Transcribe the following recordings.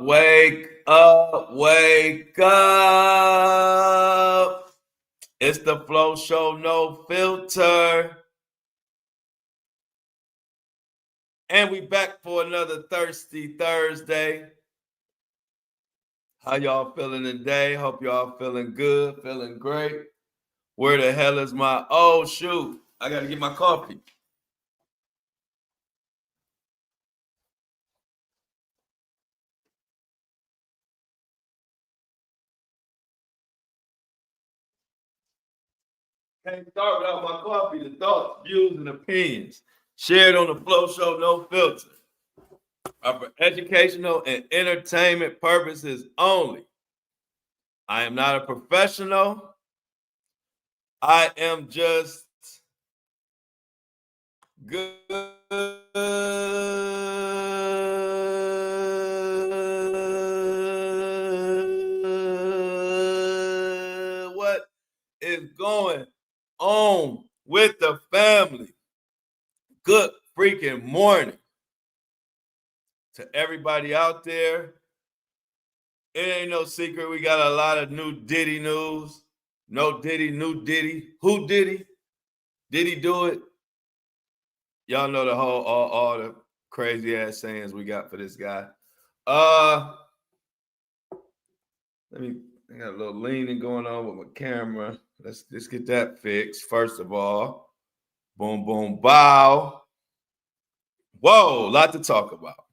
wake up, wake up. It's the Flow Show, no filter. And we back for another Thirsty Thursday. How y'all feeling today? Hope y'all feeling good, feeling great. Where the hell is my, oh shoot, I gotta get my coffee. Can't start without my coffee. The thoughts, views, and opinions shared on the Flow Show, no filter, are for educational and entertainment purposes only. I am not a professional. I am just good. What is going on with the family? Good freaking morning to everybody out there. It ain't no secret. We got a lot of new Diddy news. No Diddy, new Diddy. Who Diddy? Did he do it? Y'all know the whole all the crazy ass sayings we got for this guy. I got a little leaning going on with my camera. Let's get that fixed. First of all, boom, boom, bow. Whoa, a lot to talk about.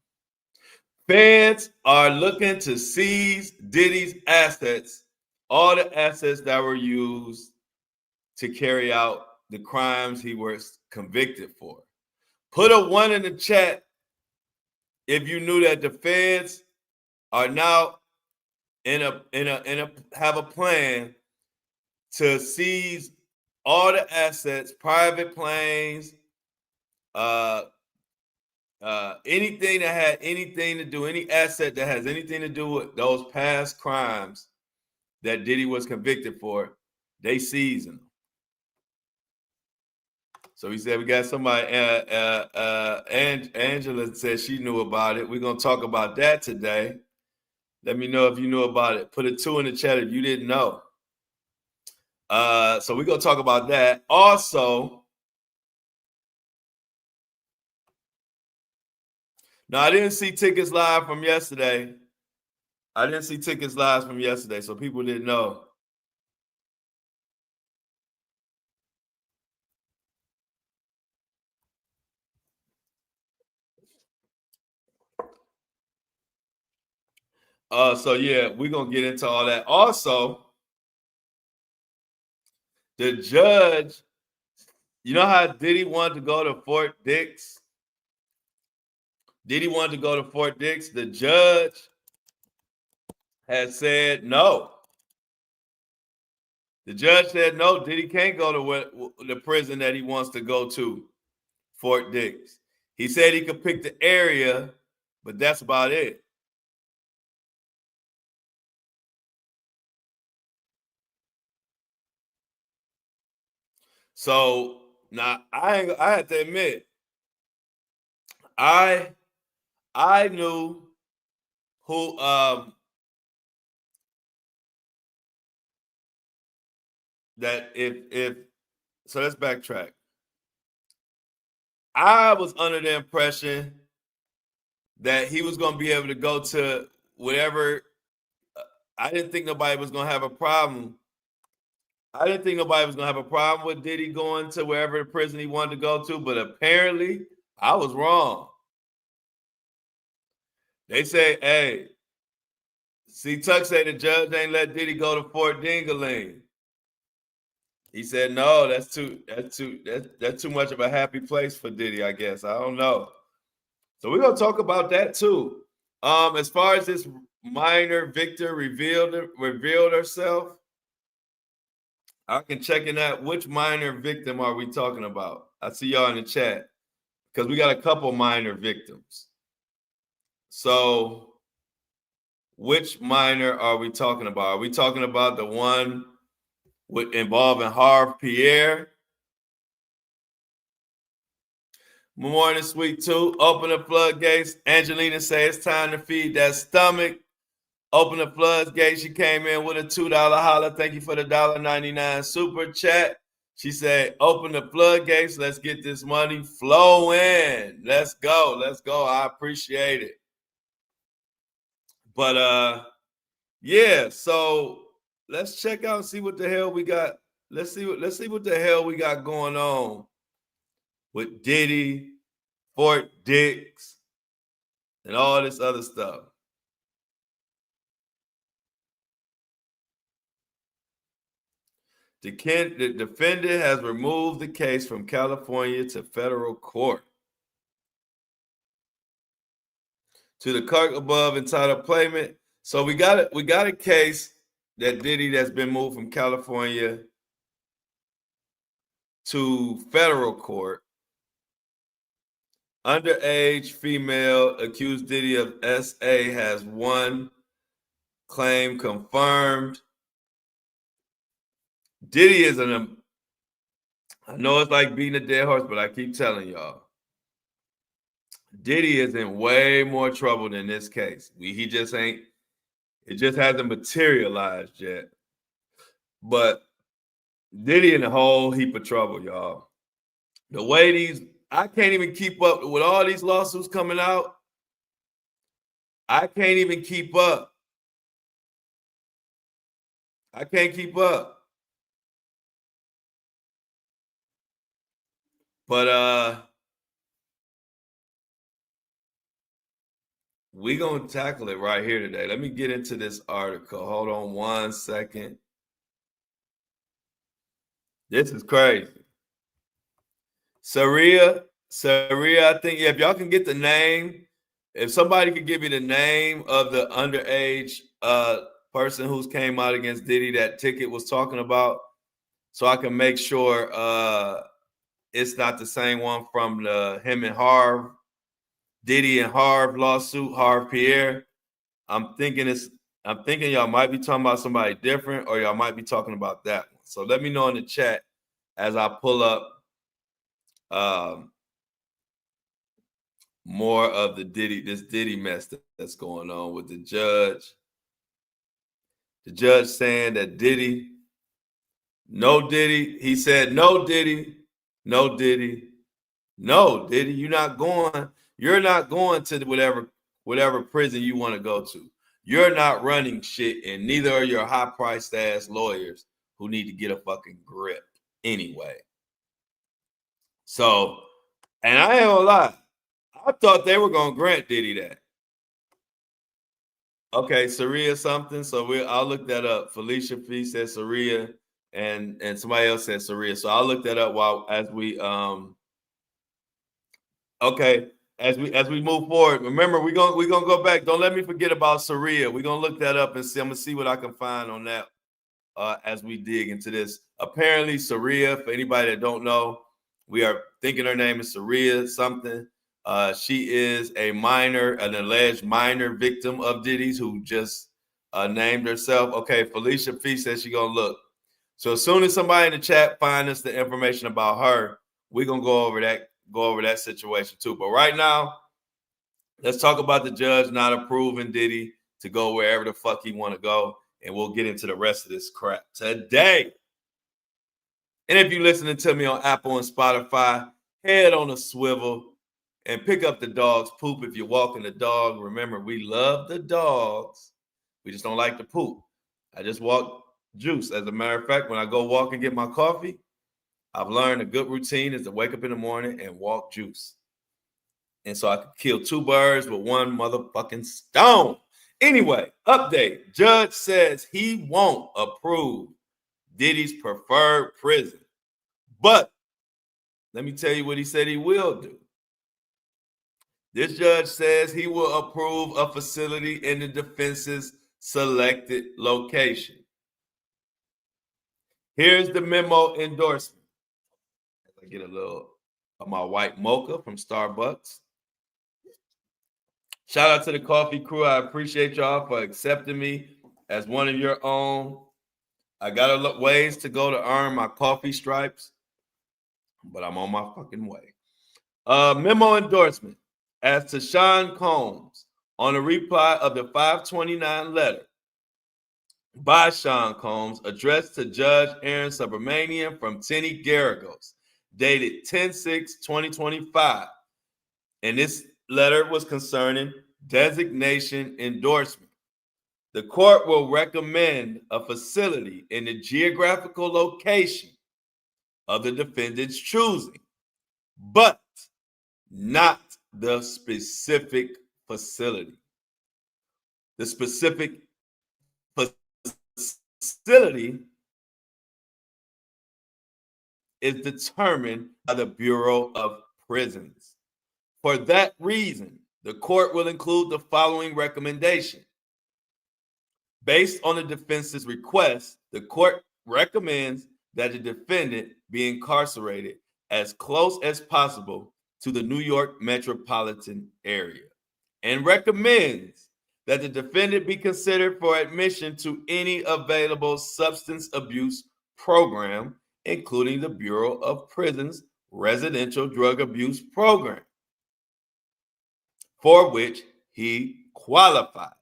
Feds are looking to seize Diddy's assets, all the assets that were used to carry out the crimes he was convicted for. Put a 1 in the chat if you knew that the feds are now have a plan to seize all the assets, private planes, anything that had anything to do, any asset that has anything to do with those past crimes that Diddy was convicted for, they seizing them. So he said we got somebody. Angela said she knew about it. We're gonna talk about that today. Let me know if you knew about it. Put a 2 in the chat if you didn't know. So we're gonna talk about that. Also, now I didn't see tickets live from yesterday. So people didn't know. So yeah, we're gonna get into all that. Also, the judge, you know how Diddy wanted to go to Fort Dix? The judge has said no. The judge said no, Diddy can't go to the prison that he wants to go to, Fort Dix. He said he could pick the area, but that's about it. So now I have to admit, I knew who that if so let's backtrack. I was under the impression that he was going to be able to go to whatever. I didn't think nobody was going to have a problem. With Diddy going to wherever the prison he wanted to go to, but apparently I was wrong. They say, hey, see, Tuck said the judge ain't let Diddy go to Fort Dingaling. He said, no, that's too much of a happy place for Diddy, I guess. I don't know. So we're gonna talk about that too. As far as this minor victor revealed herself, I can check in that. Which minor victim are we talking about? I see y'all in the chat because we got a couple minor victims. So which minor are we talking about? Are we talking about the one involving Harve Pierre? Morning, sweet tooth. Open the floodgates. Angelina says it's time to feed that stomach. Open the floodgates. She came in with a $2 holler. Thank you for the $1.99 super chat. She said, open the floodgates. Let's get this money flowing. Let's go. Let's go. I appreciate it. But yeah, so let's check out and see what the hell we got. Let's see what the hell we got going on with Diddy, Fort Dix, and all this other stuff. The defendant has removed the case from California to federal court. To the court above entitled Payment. So we got a case that Diddy that's been moved from California to federal court. Underage female accused Diddy of SA has one claim confirmed. Diddy is I know it's like beating a dead horse, but I keep telling y'all, Diddy is in way more trouble than this case. He just ain't, it just hasn't materialized yet. But Diddy in a whole heap of trouble, y'all. The way I can't even keep up with all these lawsuits coming out. I can't even keep up. I can't keep up. But we're going to tackle it right here today. Let me get into this article. Hold on one second. This is crazy. Saria, I think, if y'all can get the name, if somebody could give me the name of the underage person who's came out against Diddy that Ticket was talking about, so I can make sure it's not the same one from the him and Harv, Diddy and Harv lawsuit, Harv Pierre. I'm thinking y'all might be talking about somebody different, or y'all might be talking about that one. So let me know in the chat as I pull up more of the this Diddy mess that's going on with the judge. The judge saying that Diddy, no Diddy. He said, no Diddy, no Diddy, no Diddy. You're not going to whatever prison you want to go to. You're not running shit, and neither are your high-priced ass lawyers who need to get a fucking grip anyway. So, and I ain't gonna lie, I thought they were gonna grant Diddy that. Okay, Saria something. So I'll look that up. Felicia Fee says Saria, and somebody else says Saria. So I'll look that up as we move forward. Remember, we're gonna go back. Don't let me forget about Saria. We're gonna look that up and see. I'm gonna see what I can find on that as we dig into this. Apparently, Saria, for anybody that don't know, we are thinking her name is Saria something. She is an alleged minor victim of Diddy's who just named herself. Okay, Felicia Fee says she's gonna look. So as soon as somebody in the chat finds us the information about her, we're gonna go over that situation too. But right now, let's talk about the judge not approving Diddy to go wherever the fuck he want to go, and we'll get into the rest of this crap today. And if you're listening to me on Apple and Spotify, head on a swivel and pick up the dog's poop if you're walking the dog. Remember, we love the dogs. We just don't like the poop. I just walk Juice. As a matter of fact, when I go walk and get my coffee, I've learned a good routine is to wake up in the morning and walk Juice. And so I could kill two birds with one motherfucking stone. Anyway, update. Judge says he won't approve Diddy's preferred prison. But let me tell you what he said he will do. This judge says he will approve a facility in the defense's selected location. Here's the memo endorsement. I get a little of my white mocha from Starbucks. Shout out to the coffee crew. I appreciate y'all for accepting me as one of your own. I got ways to go to earn my coffee stripes, but I'm on my fucking way. Memo endorsement as to Sean Combs on a reply of the 529 letter by Sean Combs addressed to Judge Aaron Subramanian from Tenny Garagos, dated 10/6/2025. And this letter was concerning designation endorsement. The court will recommend a facility in the geographical location of the defendant's choosing, but not the specific facility. The specific facility is determined by the Bureau of Prisons. For that reason, the court will include the following recommendation. Based on the defense's request, the court recommends that the defendant be incarcerated as close as possible to the New York metropolitan area and recommends that the defendant be considered for admission to any available substance abuse program, including the Bureau of Prisons Residential Drug Abuse Program, for which he qualifies.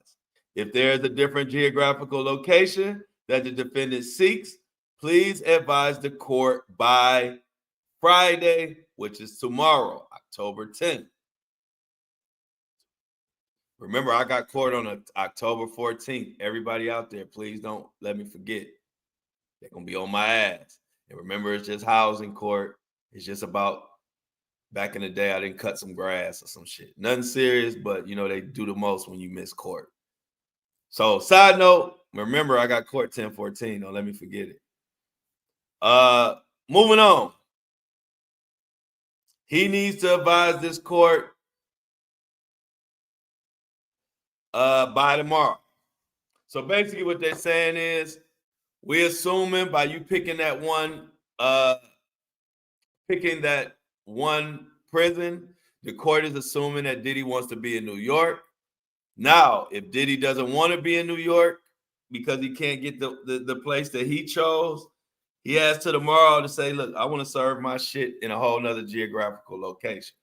If there is a different geographical location that the defendant seeks, please advise the court by Friday, which is tomorrow, October 10th. Remember, I got court on October 14th. Everybody out there, please don't let me forget. They're going to be on my ass. And remember, it's just housing court. It's just about, back in the day, I didn't cut some grass or some shit. Nothing serious, but, they do the most when you miss court. So, side note, remember, I got court 10/14. Don't let me forget it. Moving on. He needs to advise this court by tomorrow. So basically what they're saying is, we're assuming by you picking that one prison, the court is assuming that Diddy wants to be in New York. Now, if Diddy doesn't want to be in New York because he can't get the place that he chose, he has to tomorrow to say, look, I want to serve my shit in a whole nother geographical location.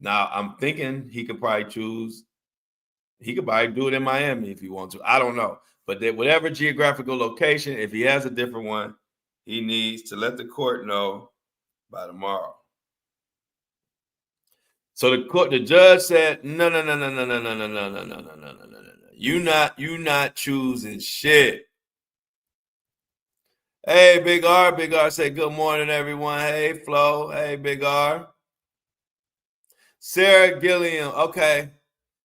Now, I'm thinking he could probably do it in Miami if he wants to. I don't know. But whatever geographical location, if he has a different one, he needs to let the court know by tomorrow. So the judge said, no. You not choosing shit. Hey, Big R. Big R say good morning, everyone. Hey, Flo. Hey, Big R. Sarah Gilliam. Okay.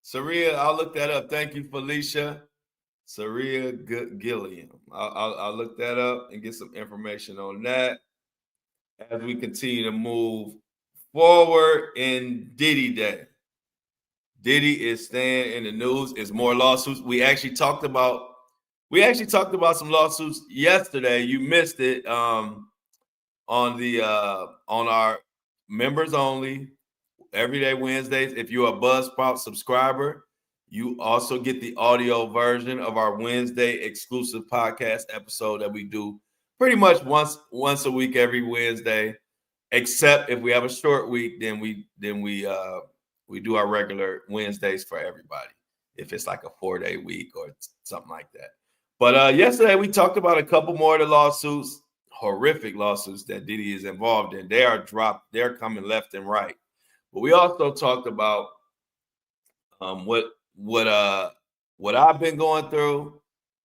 Saria, I'll look that up. Thank you, Felicia. Saria Gilliam. I'll look that up and get some information on that as we continue to move forward in Diddy Day. Diddy is staying in the news. It's more lawsuits. We actually talked about some lawsuits yesterday. You missed it on our members only everyday Wednesdays. If you're a Buzzsprout subscriber, you also get the audio version of our Wednesday exclusive podcast episode that we do pretty much once a week every Wednesday, except if we have a short week, then we do our regular Wednesdays for everybody. If it's like a 4-day week or something like that. But yesterday we talked about a couple more of the lawsuits, horrific lawsuits that Diddy is involved in. They are dropped. They're coming left and right. But we also talked about what I've been going through,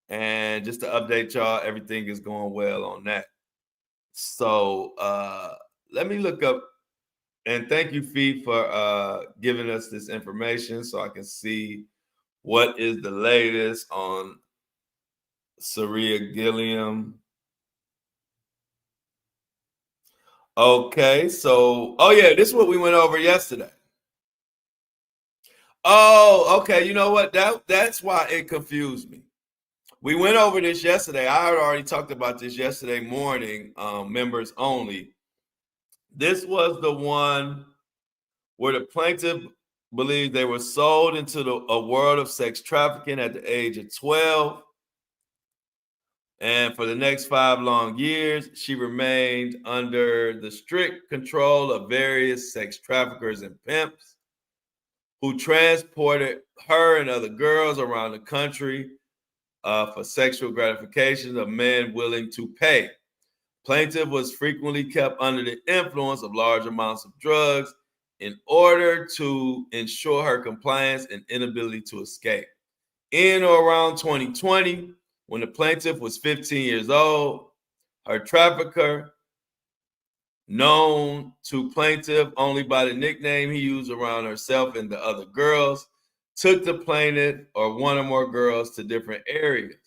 and just to update y'all, everything is going well on that. So let me look up, and thank you, Fee, for giving us this information so I can see what is the latest on Saria Gilliam. Okay, so this is what we went over yesterday. Oh, okay. You know what? That's why it confused me. We went over this yesterday. I had already talked about this yesterday morning, members only. This was the one where the plaintiff believed they were sold into a world of sex trafficking at the age of 12. And for the next 5 long years, she remained under the strict control of various sex traffickers and pimps who transported her and other girls around the country for sexual gratification of men willing to pay. Plaintiff was frequently kept under the influence of large amounts of drugs in order to ensure her compliance and inability to escape. In or around 2020, when the plaintiff was 15 years old, her trafficker, known to plaintiff only by the nickname he used around herself and the other girls, took the plaintiff or one or more girls to different areas.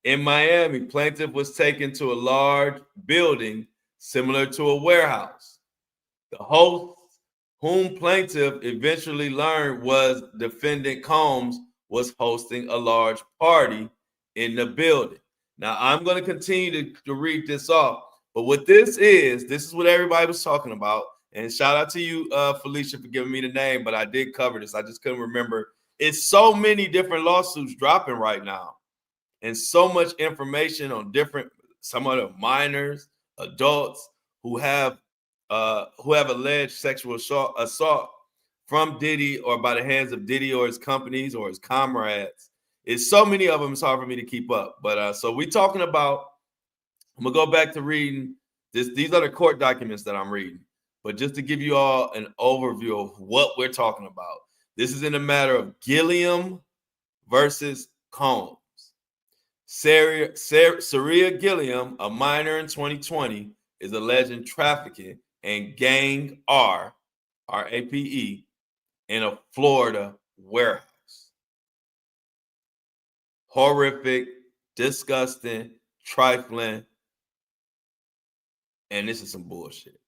In Miami, plaintiff was taken to a large building similar to a warehouse. The host, whom plaintiff eventually learned was defendant Combs, was hosting a large party in the building. Now, I'm going to continue to read this off, but what this is what everybody was talking about. And shout out to you, Felicia, for giving me the name, but I did cover this. I just couldn't remember. It's so many different lawsuits dropping right now, and so much information on some of the minors, adults who have alleged sexual assault from Diddy or by the hands of Diddy or his companies or his comrades. It's so many of them, it's hard for me to keep up. But so we're talking about, I'm gonna go back to reading this. These are the court documents that I'm reading. But just to give you all an overview of what we're talking about, this is in the matter of Gilliam versus Combs. Saria Gilliam, a minor in 2020, is alleged in trafficking and gang RAPE, in a Florida warehouse. Horrific, disgusting, trifling, and this is some bullshit.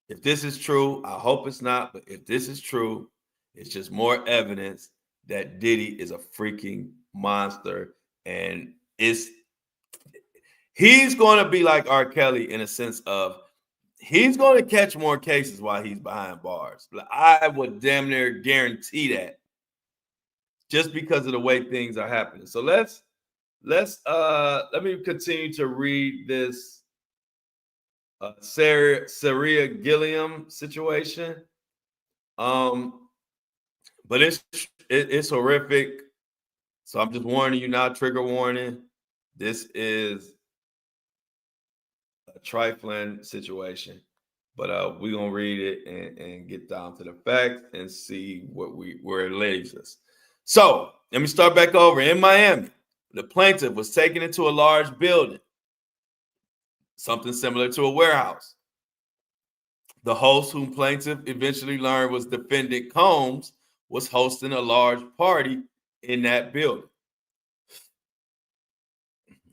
If this is true, I hope it's not, but if this is true, it's just more evidence that Diddy is a freaking monster, and he's going to be like R. Kelly in a sense of he's going to catch more cases while he's behind bars. I would damn near guarantee that, just because of the way things are happening. So let me continue to read this Saria Gilliam situation. But it's horrific. So I'm just warning you now, trigger warning. This is a trifling situation, but we're gonna read it and get down to the facts and see where it leads us. So let me start back over. In Miami, the plaintiff was taken into a large building, something similar to a warehouse. The host, whom plaintiff eventually learned was defendant Combs, was hosting a large party in that building.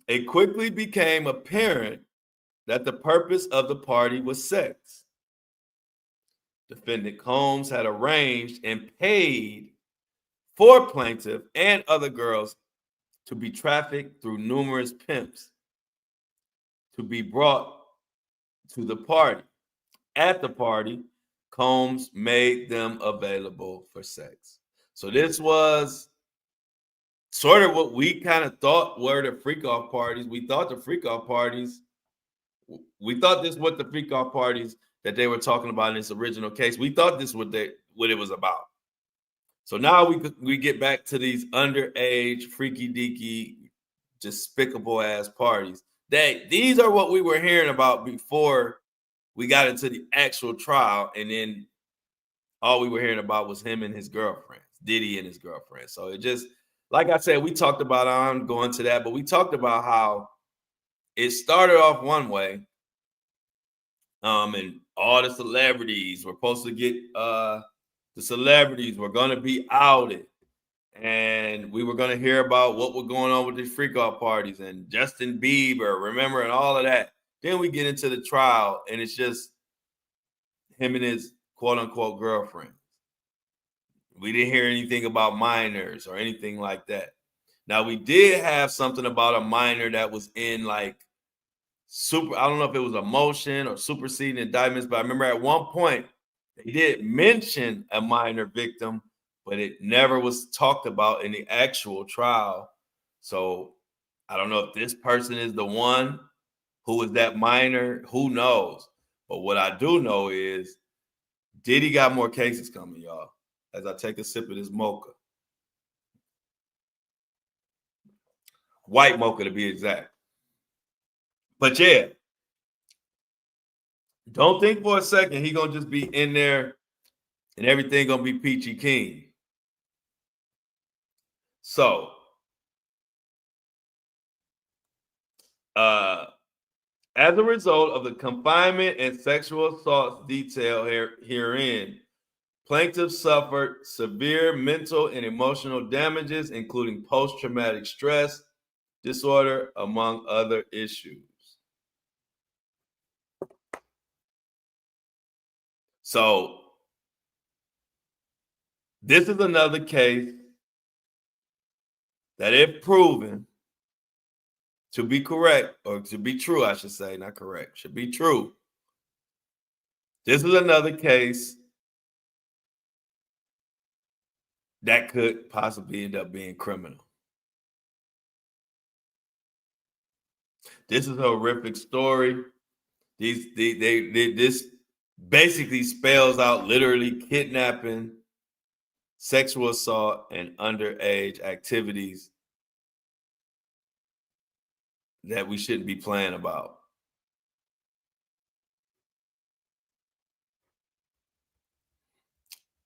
It quickly became apparent that the purpose of the party was sex. Defendant Combs had arranged and paid for plaintiff and other girls to be trafficked through numerous pimps to be brought to the party. At the party, Combs made them available for sex. So this was sort of what we kind of thought were the freak-off parties. We thought this what the freak-off parties that they were talking about in this original case. We thought this what it was about. So now we get back to these underage, freaky-deaky, despicable ass parties. These are what we were hearing about before we got into the actual trial, and then all we were hearing about was him and his girlfriend, Diddy and his girlfriend. So it just, like I said, we talked about, I'm going to that, but we talked about how it started off one way, and all the celebrities were supposed to get, the celebrities were going to be outed, and we were going to hear about what was going on with these freak-off parties and Justin Bieber, remember, and all of that. Then we get into the trial, and it's just him and his quote-unquote girlfriend. We didn't hear anything about minors or anything like that. Now, we did have something about a minor that was in like I don't know if it was a motion or superseding indictments, but I remember at one point they did mention a minor victim, but it never was talked about in the actual trial. So I don't know if this person is the one who is that minor. Who knows? But what I do know is Diddy got more cases coming, y'all. As I take a sip of this mocha. White mocha to be exact. But yeah, don't think for a second he gonna just be in there and everything gonna be peachy keen. So, as a result of the confinement and sexual assaults detailed herein, plaintiffs suffered severe mental and emotional damages, including post-traumatic stress disorder, among other issues. So, this is another case that, if proven to be correct, or to be true, I should say, not correct, should be true. This is another case that could possibly end up being criminal. This is a horrific story. This basically spells out literally kidnapping, sexual assault, and underage activities that we shouldn't be playing about.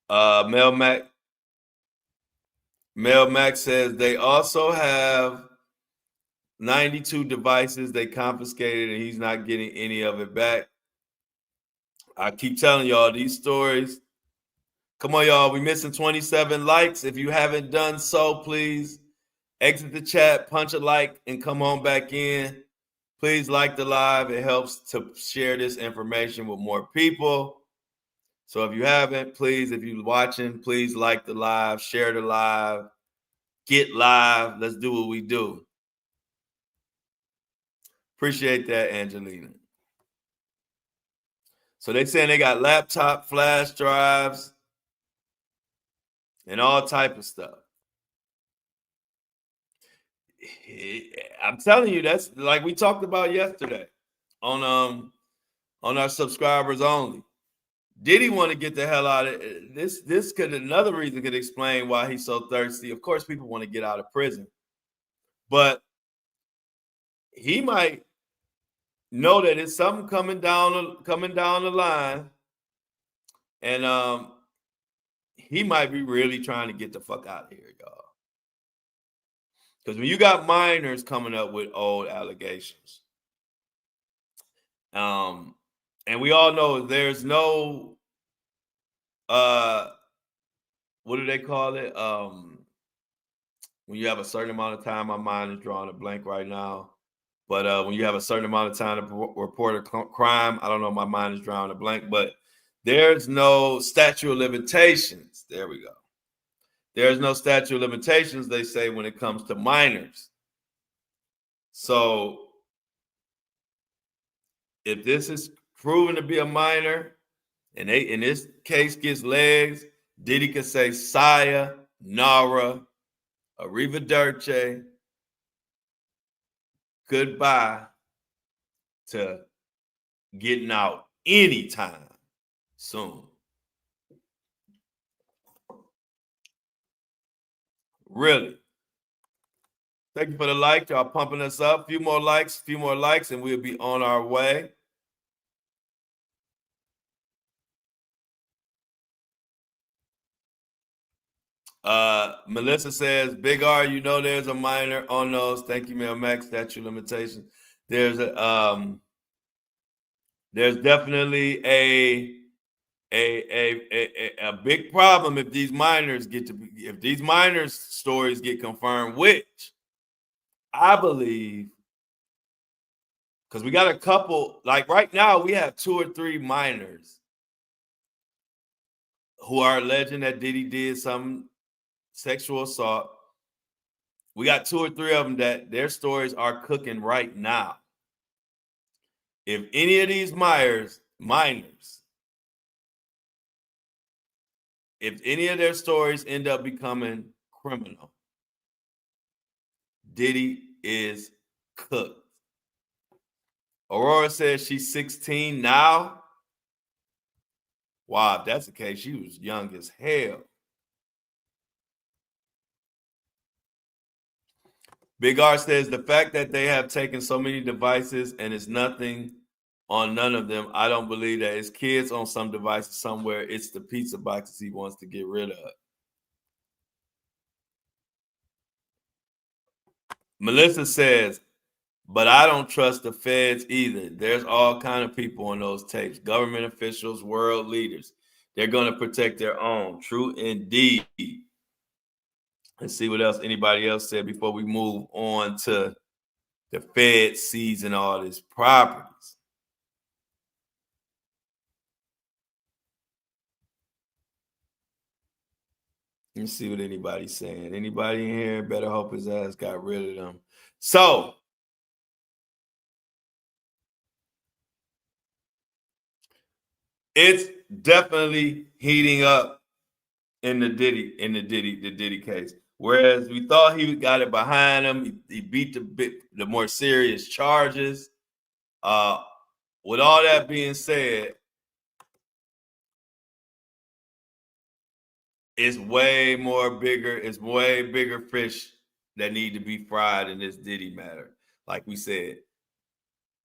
Mel Max says they also have 92 devices they confiscated, and he's not getting any of it back. I keep telling y'all these stories. Come on, y'all. We're missing 27 likes. If you haven't done so, please exit the chat, punch a like, and come on back in. Please like the live. It helps to share this information with more people. So if you haven't, please, if you're watching, please like the live, share the live, get live. Let's do what we do. Appreciate that, Angelina. So they're saying they got laptop flash drives and all type of stuff. I'm telling you, that's like we talked about yesterday on our subscribers only. Did he want to get the hell out of it? This could, another reason could explain why he's so thirsty. Of course, people want to get out of prison, but he might know that it's something coming down the line, and he might be really trying to get the fuck out of here, y'all. Because when you got minors coming up with old allegations, and we all know there's no what do they call it? When you have a certain amount of time, my mind is drawing a blank right now. But when you have a certain amount of time to report a crime, I don't know, my mind is drawing a blank, but there's no statute of limitations. There we go. There's no statute of limitations, they say, when it comes to minors. So if this is proven to be a minor, and they in this case gets legs, Diddy could say Saya, Nara, arrivederci, goodbye to getting out anytime soon. Really. Thank you for the like. Y'all pumping us up. Few more likes, and we'll be on our way. Melissa says, Big R, you know there's a minor on those. Thank you, Mel Max, statute limitation. There's definitely a big problem if these minors stories get confirmed, which I believe, because we got a couple, like right now we have 2 or 3 minors who are alleging that Diddy did some sexual assault. We got 2 or 3 of them that their stories are cooking right now. If any of these minors, if any of their stories end up becoming criminal, Diddy is cooked. Aurora says she's 16 now. Wow, if that's the case, she was young as hell. Big R says the fact that they have taken so many devices and it's nothing on none of them, I don't believe that it's kids on some devices somewhere. It's the pizza boxes he wants to get rid of. Melissa says, but I don't trust the feds either. There's all kind of people on those tapes, government officials, world leaders. They're going to protect their own. True indeed. Let's see what else anybody else said before we move on to the Fed seizing all these properties. Let's see what anybody's saying. Anybody in here? Better hope his ass got rid of them. So, it's definitely heating up in the Diddy case. Whereas we thought he got it behind him, he beat the more serious charges. With all that being said, it's way bigger fish that need to be fried in this Diddy matter. Like we said,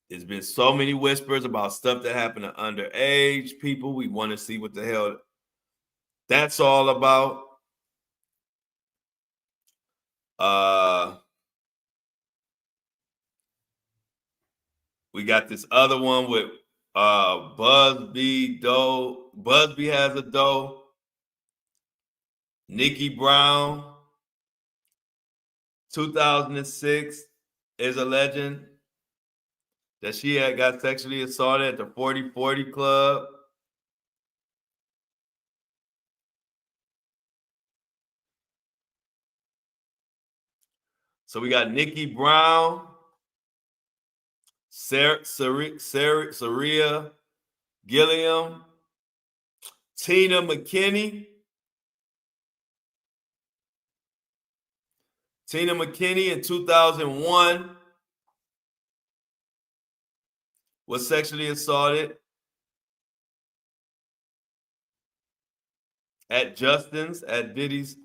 there's been so many whispers about stuff that happened to underage people. We want to see what the hell that's all about. We got this other one with Busby Doe. Busby has a doe. Nikki Brown, 2006, is a legend that she had got sexually assaulted at the 40/40 Club. So we got Nikki Brown, Saria Gilliam, Tina McKinney. Tina McKinney in 2001 was sexually assaulted at Justin's, at Diddy's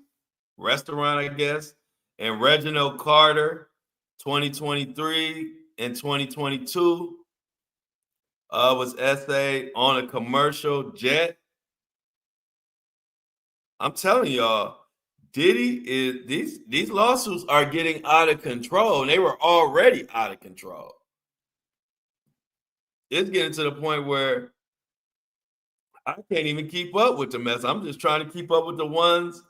restaurant, I guess. And Reginald Carter, 2023 and 2022, was essayed on a commercial jet. I'm telling y'all, Diddy is these lawsuits are getting out of control. They were already out of control. It's getting to the point where I can't even keep up with the mess. I'm just trying to keep up with the ones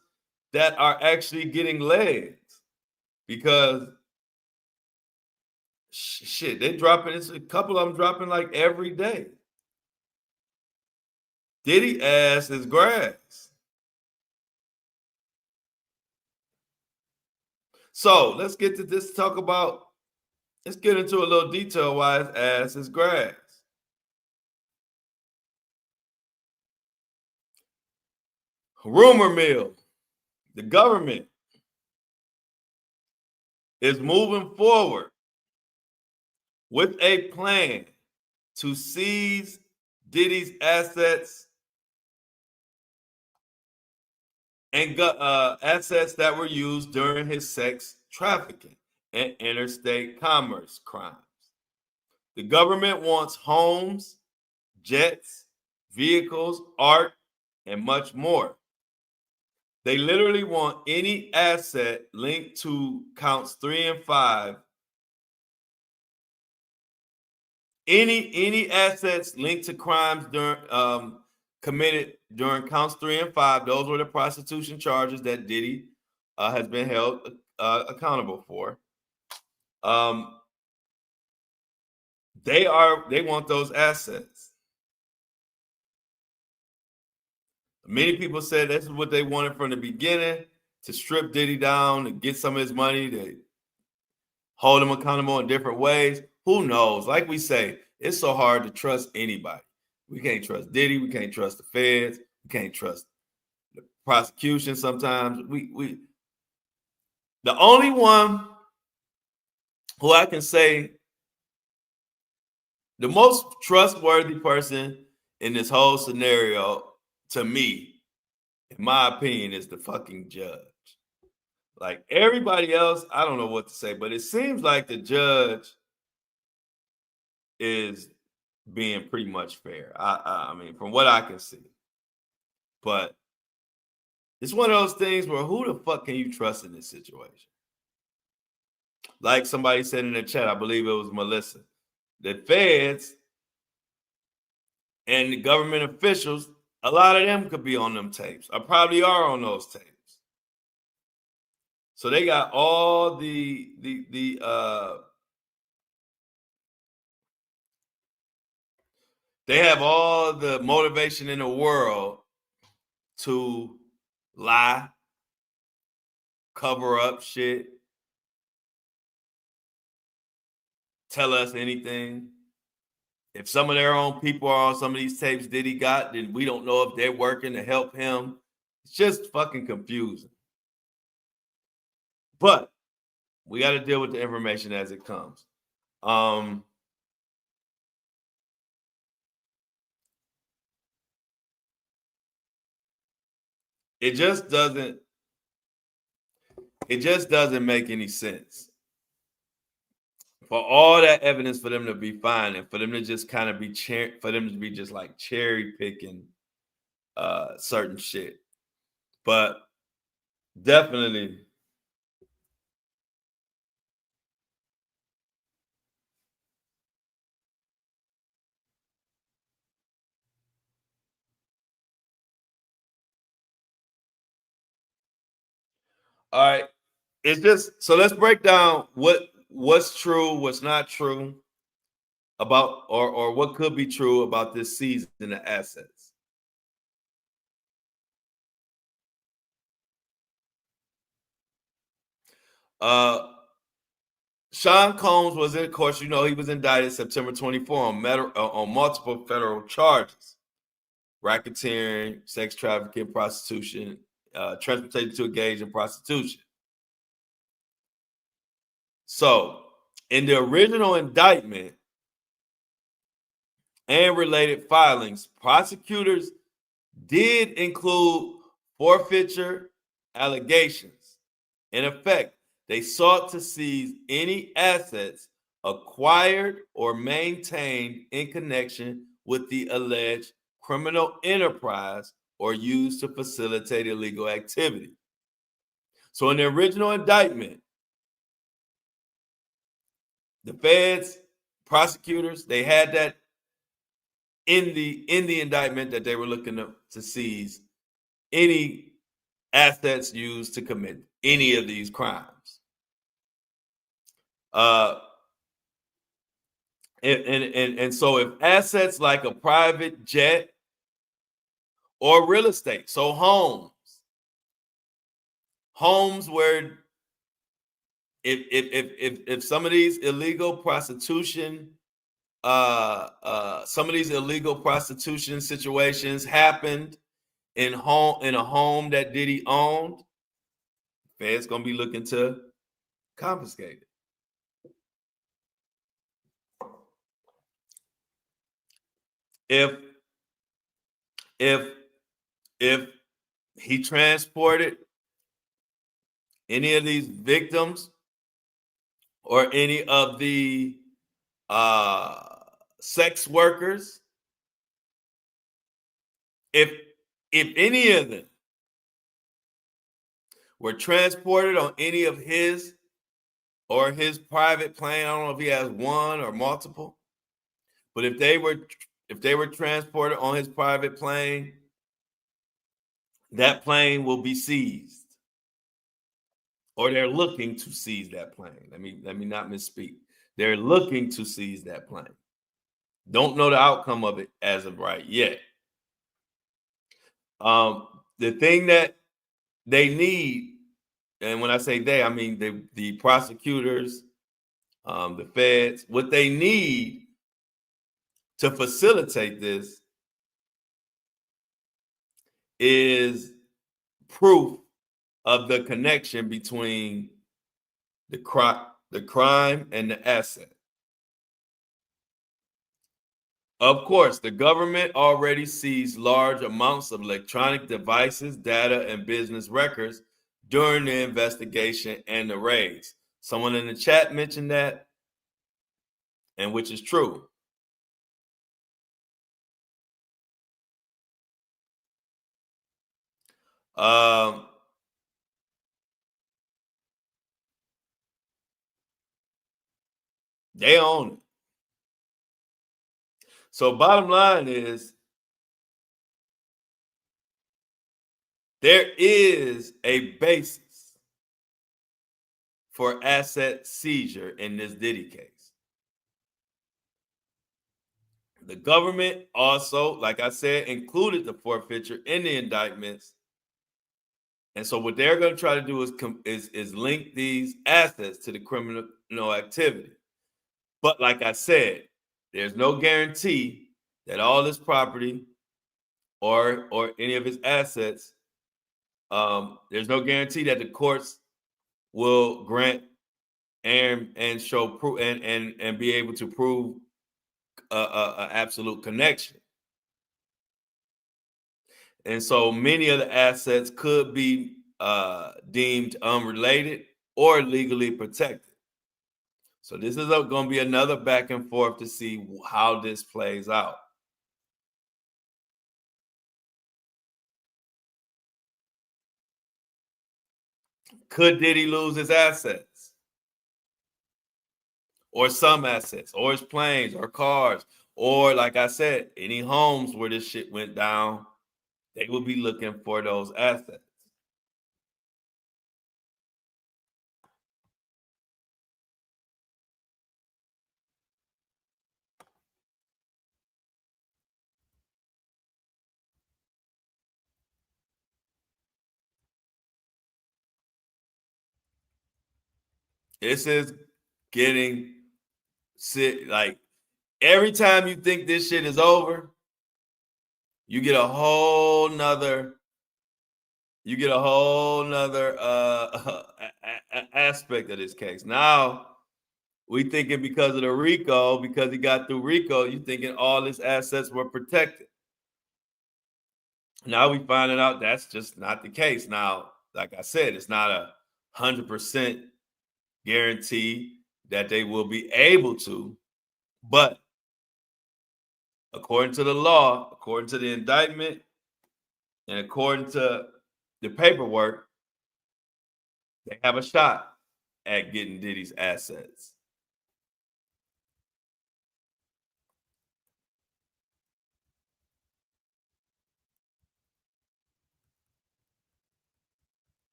that are actually getting legs, because shit, they dropping. It's a couple of them dropping like every day. Diddy ass is grass. So let's get to this. Let's get into a little detail why his ass is grass. Rumor mill. The government is moving forward with a plan to seize Diddy's assets and assets that were used during his sex trafficking and interstate commerce crimes. The government wants homes, jets, vehicles, art, and much more. They literally want any asset linked to counts 3 and 5. Any assets linked to crimes committed during counts 3 and 5. Those were the prostitution charges that Diddy has been held accountable for. They want those assets. Many people said this is what they wanted from the beginning, to strip Diddy down, to get some of his money, to hold him accountable in different ways. Who knows? Like we say, it's so hard to trust anybody. We can't trust Diddy. We can't trust the feds. We can't trust the prosecution sometimes. The only one who I can say the most trustworthy person in this whole scenario, to me, in my opinion, is the fucking judge. Like everybody else, I don't know what to say, but it seems like the judge is being pretty much fair. I mean, from what I can see. But it's one of those things where who the fuck can you trust in this situation? Like somebody said in the chat, I believe it was Melissa, the feds and the government officials, a lot of them could be on them tapes, or probably are on those tapes. So they got all they have all the motivation in the world to lie, cover up shit, tell us anything. If some of their own people are on some of these tapes Diddy got, then we don't know if they're working to help him. It's just fucking confusing. But we got to deal with the information as it comes. It just doesn't make any sense for all that evidence for them to be fine and for them to just kind of be for them to be just like cherry picking certain shit. But definitely all right. It's just so let's break down what's true, what's not true about or what could be true about this season of assets. Sean Combs was, of course, he was indicted September 24 on multiple federal charges: racketeering, sex trafficking, prostitution, transportation to engage in prostitution. So, in the original indictment and related filings, prosecutors did include forfeiture allegations. In effect, they sought to seize any assets acquired or maintained in connection with the alleged criminal enterprise or used to facilitate illegal activity. So in the original indictment, the feds, prosecutors, they had that in the indictment that they were looking to seize any assets used to commit any of these crimes. And so if assets like a private jet or real estate, so homes where if some of these illegal prostitution situations happened in a home that Diddy owned, Fed's gonna be looking to confiscate it. If he transported any of these victims or any of the sex workers, if any of them were transported on any of his or his private plane, I don't know if he has one or multiple, but if they were transported on his private plane, that plane will be seized, or they're looking to seize that plane. Let me not misspeak. They're looking to seize that plane. Don't know the outcome of it as of right yet. The thing that they need, and when I say they, I mean the prosecutors, the feds, what they need to facilitate this is proof of the connection between the crime, the crime, and the asset. Of course, the government already seized large amounts of electronic devices, data, and business records during the investigation and the raids. Someone in the chat mentioned that, and which is true. Um, they own it. So, bottom line is, there is a basis for asset seizure in this Diddy case. The government also, like I said, included the forfeiture in the indictments. And so what they're going to try to do is link these assets to the criminal activity. But like I said, there's no guarantee that all this property or any of his assets, there's no guarantee that the courts will grant and show proof and be able to prove a absolute connection. And so many of the assets could be deemed unrelated or legally protected. So this is going to be another back and forth to see how this plays out. Could Diddy lose his assets? Or some assets, or his planes, or cars, or like I said, any homes where this shit went down, they will be looking for those assets. This is getting sick. Like every time you think this shit is over, you get a whole nother aspect of this case. Now we thinking because of the RICO, because he got through RICO, you thinking all his assets were protected. Now we finding out that's just not the case. Now, like I said, it's not 100% guarantee that they will be able to, but according to the law, according to the indictment, and according to the paperwork, they have a shot at getting Diddy's assets.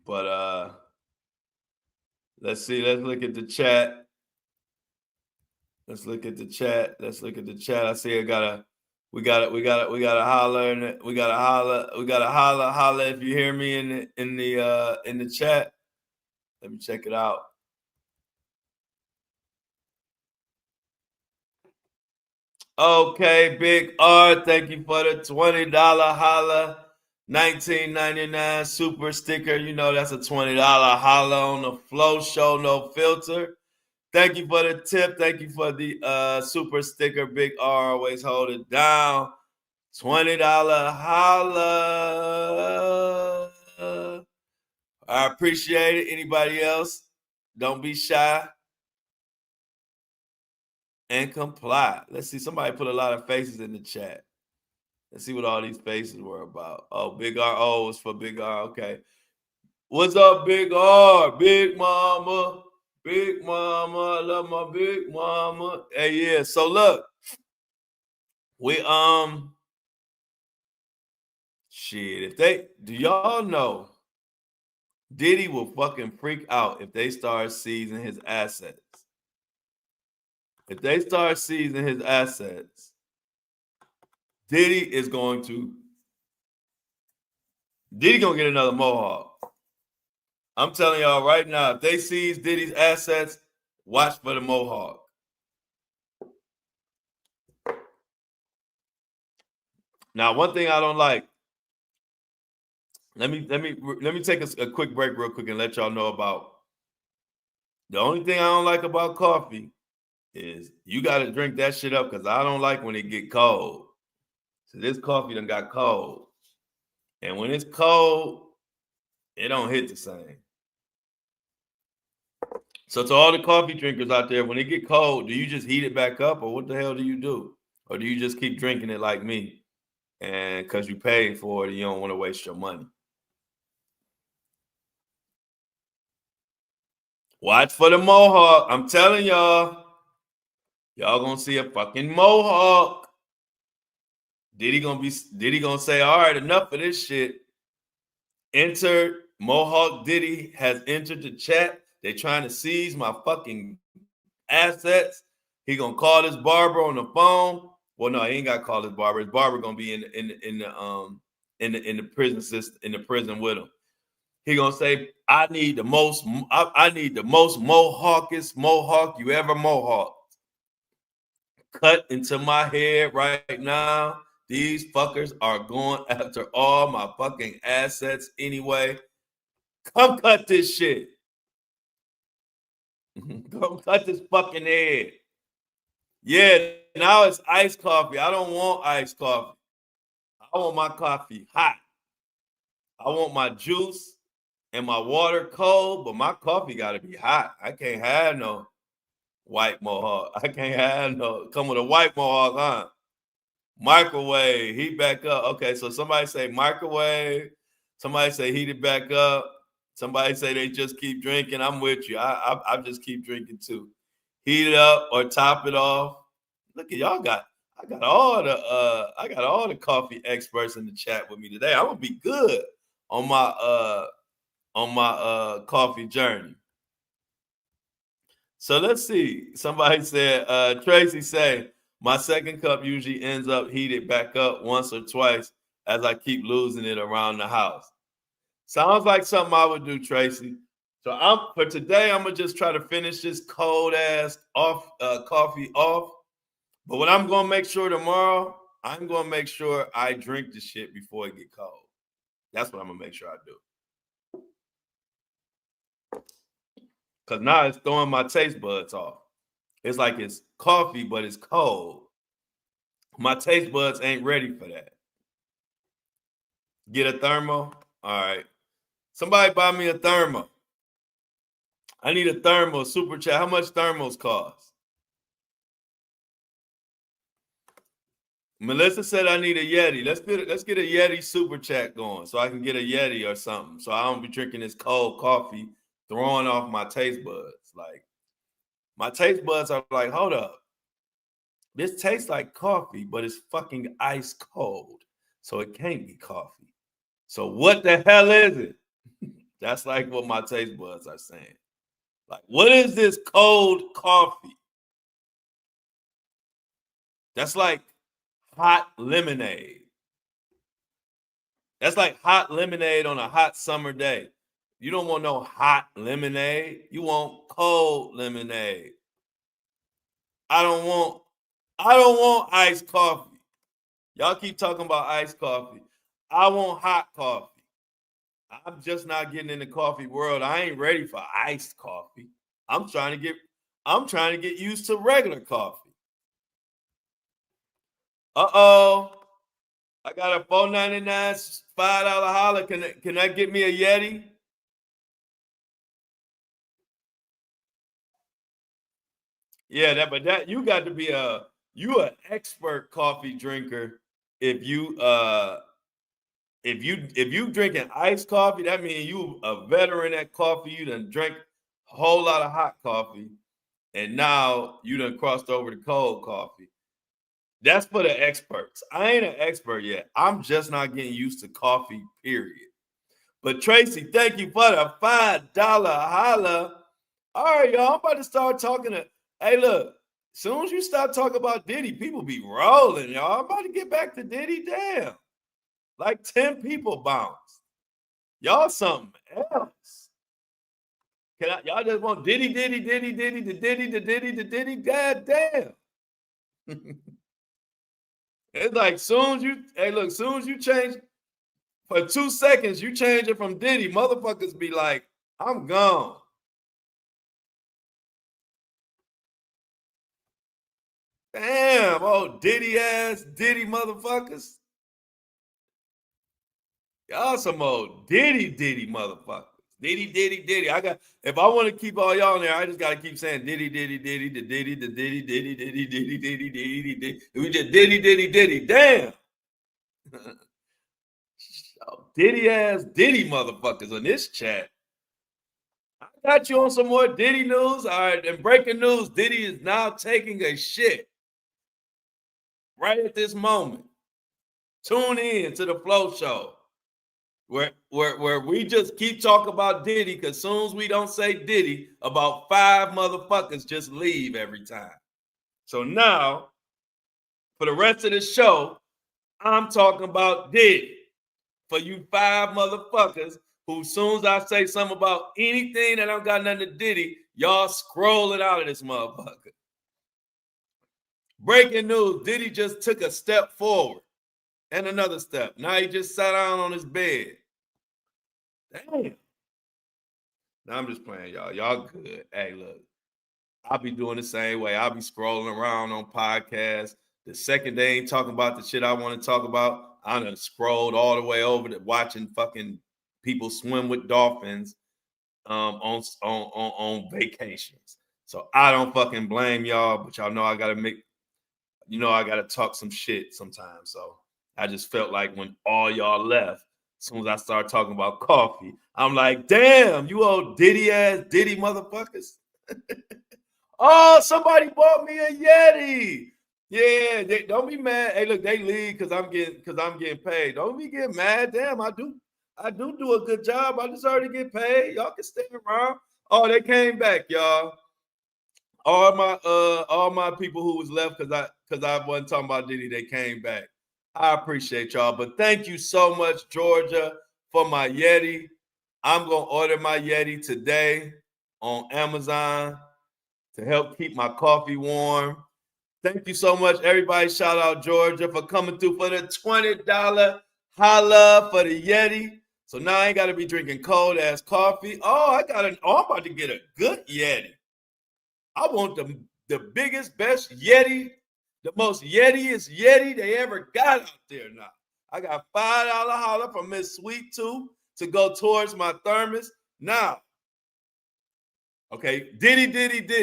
But let's see. Let's look at the chat. Let's look at the chat. I see we gotta holler and we gotta holler if you hear me in the chat. Let me check it out. Okay, Big R, thank you for the $20 holla. 19.99 super sticker. You know that's a $20 holla on the Flow Show, no filter. Thank you for the tip. Thank you for the super sticker. Big R, always hold it down. $20 holla. I appreciate it. Anybody else? Don't be shy and comply. Let's see. Somebody put a lot of faces in the chat. Let's see what all these faces were about. Oh, Big R. Oh, it's for Big R. Okay. What's up, Big R? Big Mama. Big Mama. I love my Big Mama. Hey, yeah. So look, we shit. If they do y'all know Diddy will fucking freak out if they start seizing his assets. If they start seizing his assets, Diddy gonna get another mohawk. I'm telling y'all right now, if they seize Diddy's assets, watch for the mohawk. Now, one thing I don't like. Let me take a quick break real quick and let y'all know about The only thing I don't like about coffee is you got to drink that shit up because I don't like when it get cold. So this coffee done got cold. And when it's cold, it don't hit the same. So to all the coffee drinkers out there, when it get cold, do you just heat it back up or what the hell do you do? Or do you just keep drinking it like me? And because you paid for it, you don't want to waste your money. Watch for the mohawk. I'm telling y'all gonna see a fucking mohawk. Diddy gonna say, all right, enough of this shit. Enter Mohawk Diddy has entered the chat. They trying to seize my fucking assets. He gonna call his barber on the phone. Well, no, he ain't gotta call his barber. His barber gonna be in the prison system, in the prison with him. He gonna say, I need the most mohawkest mohawk you ever mohawked. Cut into my head right now. These fuckers are going after all my fucking assets anyway. Come cut this shit. Come cut this fucking head. Yeah, now it's iced coffee. I don't want iced coffee. I want my coffee hot. I want my juice and my water cold, but my coffee got to be hot. I can't have no white mohawk. I can't have no come with a white mohawk, huh? Microwave, heat back up. Okay, so somebody say microwave. Somebody say heat it back up. Somebody say they just keep drinking. I'm with you. I just keep drinking too. Heat it up or top it off. Look at y'all I got all the coffee experts in the chat with me today. I'm gonna be good on my coffee journey. So let's see. Somebody said, Tracy say, my second cup usually ends up heated back up once or twice as I keep losing it around the house. Sounds like something I would do, Tracy. So for today, I'm gonna just try to finish this cold ass coffee off. But what I'm gonna make sure tomorrow, I'm gonna make sure I drink the shit before it get cold. That's what I'm gonna make sure I do. Because now it's throwing my taste buds off. It's like it's coffee, but it's cold. My taste buds ain't ready for that. Get a thermo? All right. Somebody buy me a thermo. I need a thermo. Super chat. How much thermos cost? Melissa said I need a Yeti. Let's get a Yeti super chat going so I can get a Yeti or something. So I don't be drinking this cold coffee, throwing off my taste buds. Like my taste buds are like, hold up. This tastes like coffee, but it's fucking ice cold. So it can't be coffee. So what the hell is it? That's like what my taste buds are saying. Like, what is this cold coffee? That's like hot lemonade. That's like hot lemonade on a hot summer day. You don't want no hot lemonade. You want cold lemonade. I don't want iced coffee. Y'all keep talking about iced coffee. I want hot coffee. I'm just not getting in the coffee world. I ain't ready for iced coffee. I'm trying to get used to regular coffee. Uh-oh. I got a $4.99 $5 holler. Can I get me a Yeti? Yeah, but you got to be an expert coffee drinker if you drinking iced coffee, that means you a veteran at coffee. You done drank a whole lot of hot coffee, and now you done crossed over to cold coffee. That's for the experts. I ain't an expert yet. I'm just not getting used to coffee, period. But Tracy, thank you for the $5 holla. All right, y'all. I'm about to start talking to. Hey, look. As soon as you start talking about Diddy, people be rolling, y'all. I'm about to get back to Diddy. Damn. Like 10 people bounced. Y'all something else. Y'all just want Diddy. God damn. It's like soon as you change for 2 seconds, you change it from Diddy, motherfuckers be like, I'm gone. Damn, oh Diddy ass Diddy motherfuckers. Y'all some old Diddy motherfuckers. Diddy. If I want to keep all y'all in there, I just gotta keep saying Diddy, the Diddy. We just Diddy. Damn. Diddy ass Diddy motherfuckers on this chat. I got you on some more Diddy news. All right, and breaking news: Diddy is now taking a shit right at this moment. Tune in to the Flow Show, where we just keep talking about Diddy, because soon as we don't say Diddy, about 5 motherfuckers just leave every time. So now, for the rest of the show, I'm talking about Diddy. For you 5 motherfuckers who, as soon as I say something about anything that don't got nothing to Diddy, y'all scrolling out of this motherfucker. Breaking news: Diddy just took a step forward and another step. Now he just sat down on his bed. Damn. Now I'm just playing, y'all. Y'all good. Hey, look, I'll be doing the same way. I'll be scrolling around on podcasts. The second they ain't talking about the shit I want to talk about, I done scrolled all the way over to watching fucking people swim with dolphins on vacations. So I don't fucking blame y'all, but y'all know I gotta talk some shit sometimes. So I just felt like when all y'all left, as soon as I started talking about coffee, I'm like, damn, you old Diddy ass Diddy motherfuckers. Oh, somebody bought me a Yeti. Yeah, don't be mad. Hey, look, they leave because I'm getting paid. Don't be getting mad. Damn, I do a good job. I deserve to get paid. Y'all can stay around. Oh, they came back, y'all. All my people who was left because I wasn't talking about Diddy, they came back. I appreciate y'all, but thank you so much, Georgia, for my Yeti. I'm gonna order my Yeti today on Amazon to help keep my coffee warm. Thank you so much, everybody. Shout out Georgia for coming through for the $20 holla for the Yeti. So now I ain't got to be drinking cold ass coffee. Oh, I'm about to get a good Yeti. I want the biggest, best Yeti, the most Yetiest Yeti they ever got out there now. I got $5 holla from Miss Sweet Tooth to go towards my thermos. Now, okay, Diddy.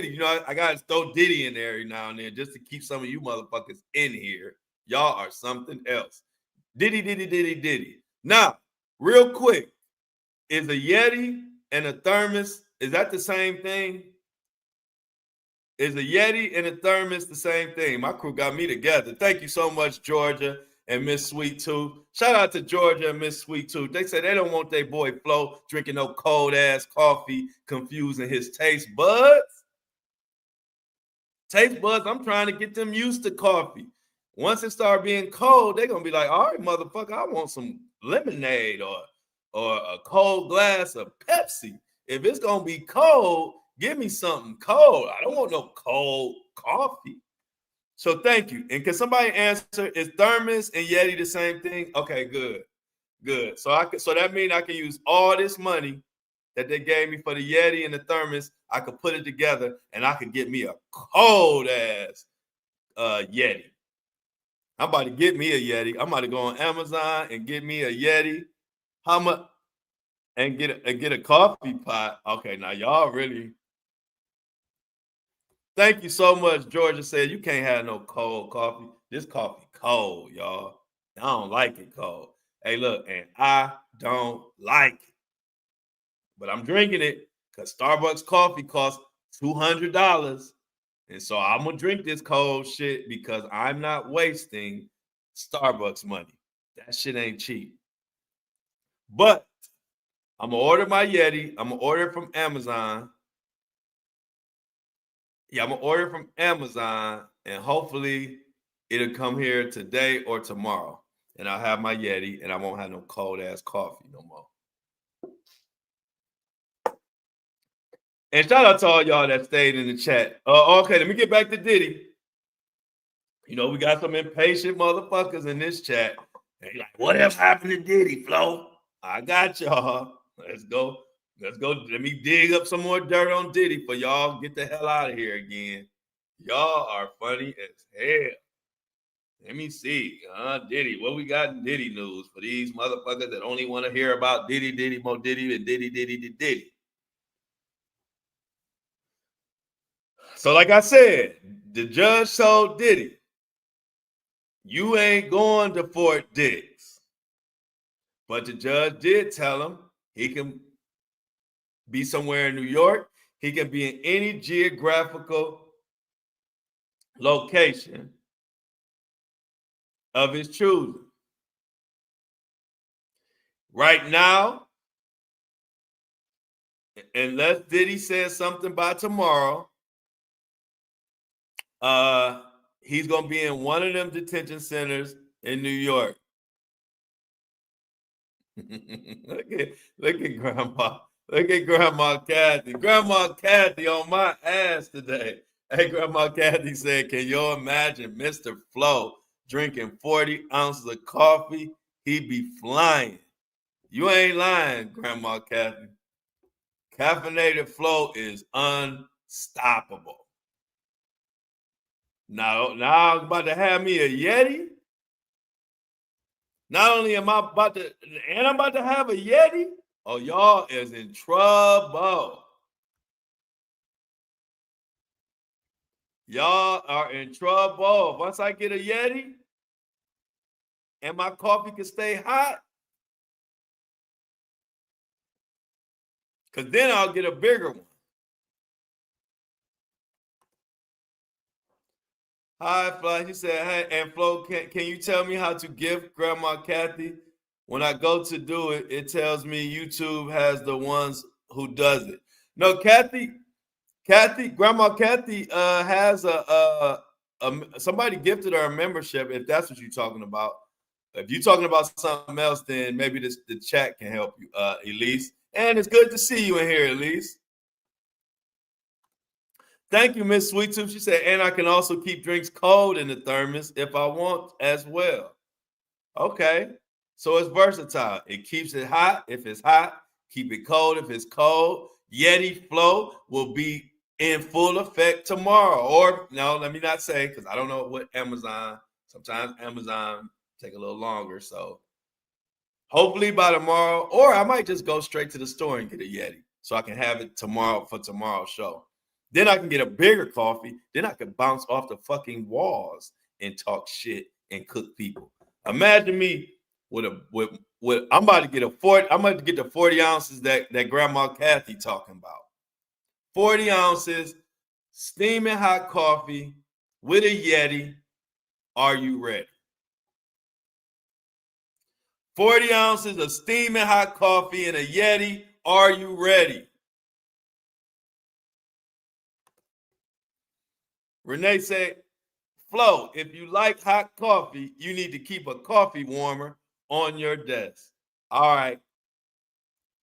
You know, I gotta throw Diddy in there every now and then just to keep some of you motherfuckers in here. Y'all are something else. Diddy. Now, real quick, is a Yeti and a thermos, is that the same thing? Is a Yeti and a thermos the same thing? My crew got me together. Thank you so much, Georgia and Miss Sweet Tooth. Shout out to Georgia and Miss Sweet Tooth. They said they don't want their boy Flo drinking no cold ass coffee, confusing his taste buds. I'm trying to get them used to coffee. Once it start being cold, they're gonna be like, all right, motherfucker, I want some lemonade or a cold glass of Pepsi. If it's gonna be cold, give me something cold. I don't want no cold coffee. So thank you. And can somebody answer, is thermos and Yeti the same thing? Okay, good. So that means I can use all this money that they gave me for the Yeti and the thermos. I could put it together and I could get me a cold ass Yeti. I'm about to get me a Yeti. I'm about to go on Amazon and get me a Yeti. How much? And get a coffee pot. Okay, now y'all really. Thank you so much. Georgia said you can't have no cold coffee. This coffee cold, y'all. I don't like it cold. Hey, look, and I don't like it, but I'm drinking it because Starbucks coffee costs $200. And so I'm gonna drink this cold shit because I'm not wasting Starbucks money. That shit ain't cheap. But I'm gonna order my Yeti. I'm gonna order it from Amazon. Yeah, I'm gonna order it from Amazon, and hopefully it'll come here today or tomorrow. And I'll have my Yeti, and I won't have no cold ass coffee no more. And shout out to all y'all that stayed in the chat. Okay, let me get back to Diddy. You know, we got some impatient motherfuckers in this chat. They like, whatever happened to Diddy, Flo? I got y'all. Let's go. Let me dig up some more dirt on Diddy for y'all. Get the hell out of here again. Y'all are funny as hell. Let me see. Diddy. What we got in Diddy news for these motherfuckers that only want to hear about Diddy, Diddy, Mo Diddy, and Diddy, Diddy, Diddy, Diddy. So, like I said, the judge told Diddy, you ain't going to Fort Dix. But the judge did tell him he can be somewhere in New York. He can be in any geographical location of his choosing. Right now, unless Diddy says something by tomorrow, he's gonna be in one of them detention centers in New York. look at grandma. Look at Grandma Kathy. Grandma Kathy on my ass today. Hey, Grandma Kathy said, can you imagine Mr. Flo drinking 40 ounces of coffee? He'd be flying. You ain't lying, Grandma Kathy. Caffeinated Flo is unstoppable. Now I'm about to have me a Yeti. Not only am I about to, and I'm about to have a Yeti. Oh, y'all is in trouble. Y'all are in trouble. Once I get a Yeti and my coffee can stay hot, because then I'll get a bigger one. Hi, Fly. He said, hey, and Flo, can you tell me how to gift Grandma Kathy? When I go to do it, it tells me YouTube has the ones who does it. No, Grandma Kathy has somebody gifted her a membership, if that's what you're talking about. If you're talking about something else, then maybe the chat can help you, Elise. And it's good to see you in here, Elise. Thank you, Miss Sweet Tooth. She said, and I can also keep drinks cold in the thermos if I want as well. Okay. So it's versatile. It keeps it hot if it's hot, keep it cold if it's cold. Yeti Flow will be in full effect tomorrow. Or no, let me not say, because I don't know what Amazon, sometimes Amazon take a little longer. So hopefully by tomorrow, or I might just go straight to the store and get a Yeti so I can have it tomorrow for tomorrow's show. Then I can get a bigger coffee. Then I can bounce off the fucking walls and talk shit and cook people. Imagine me with I'm about to get I'm about to get the 40 ounces that Grandma Kathy talking about. 40 ounces, steaming hot coffee with a Yeti. Are you ready? 40 ounces of steaming hot coffee and a Yeti. Are you ready? Renee said, Flo, if you like hot coffee, you need to keep a coffee warmer on your desk. All right,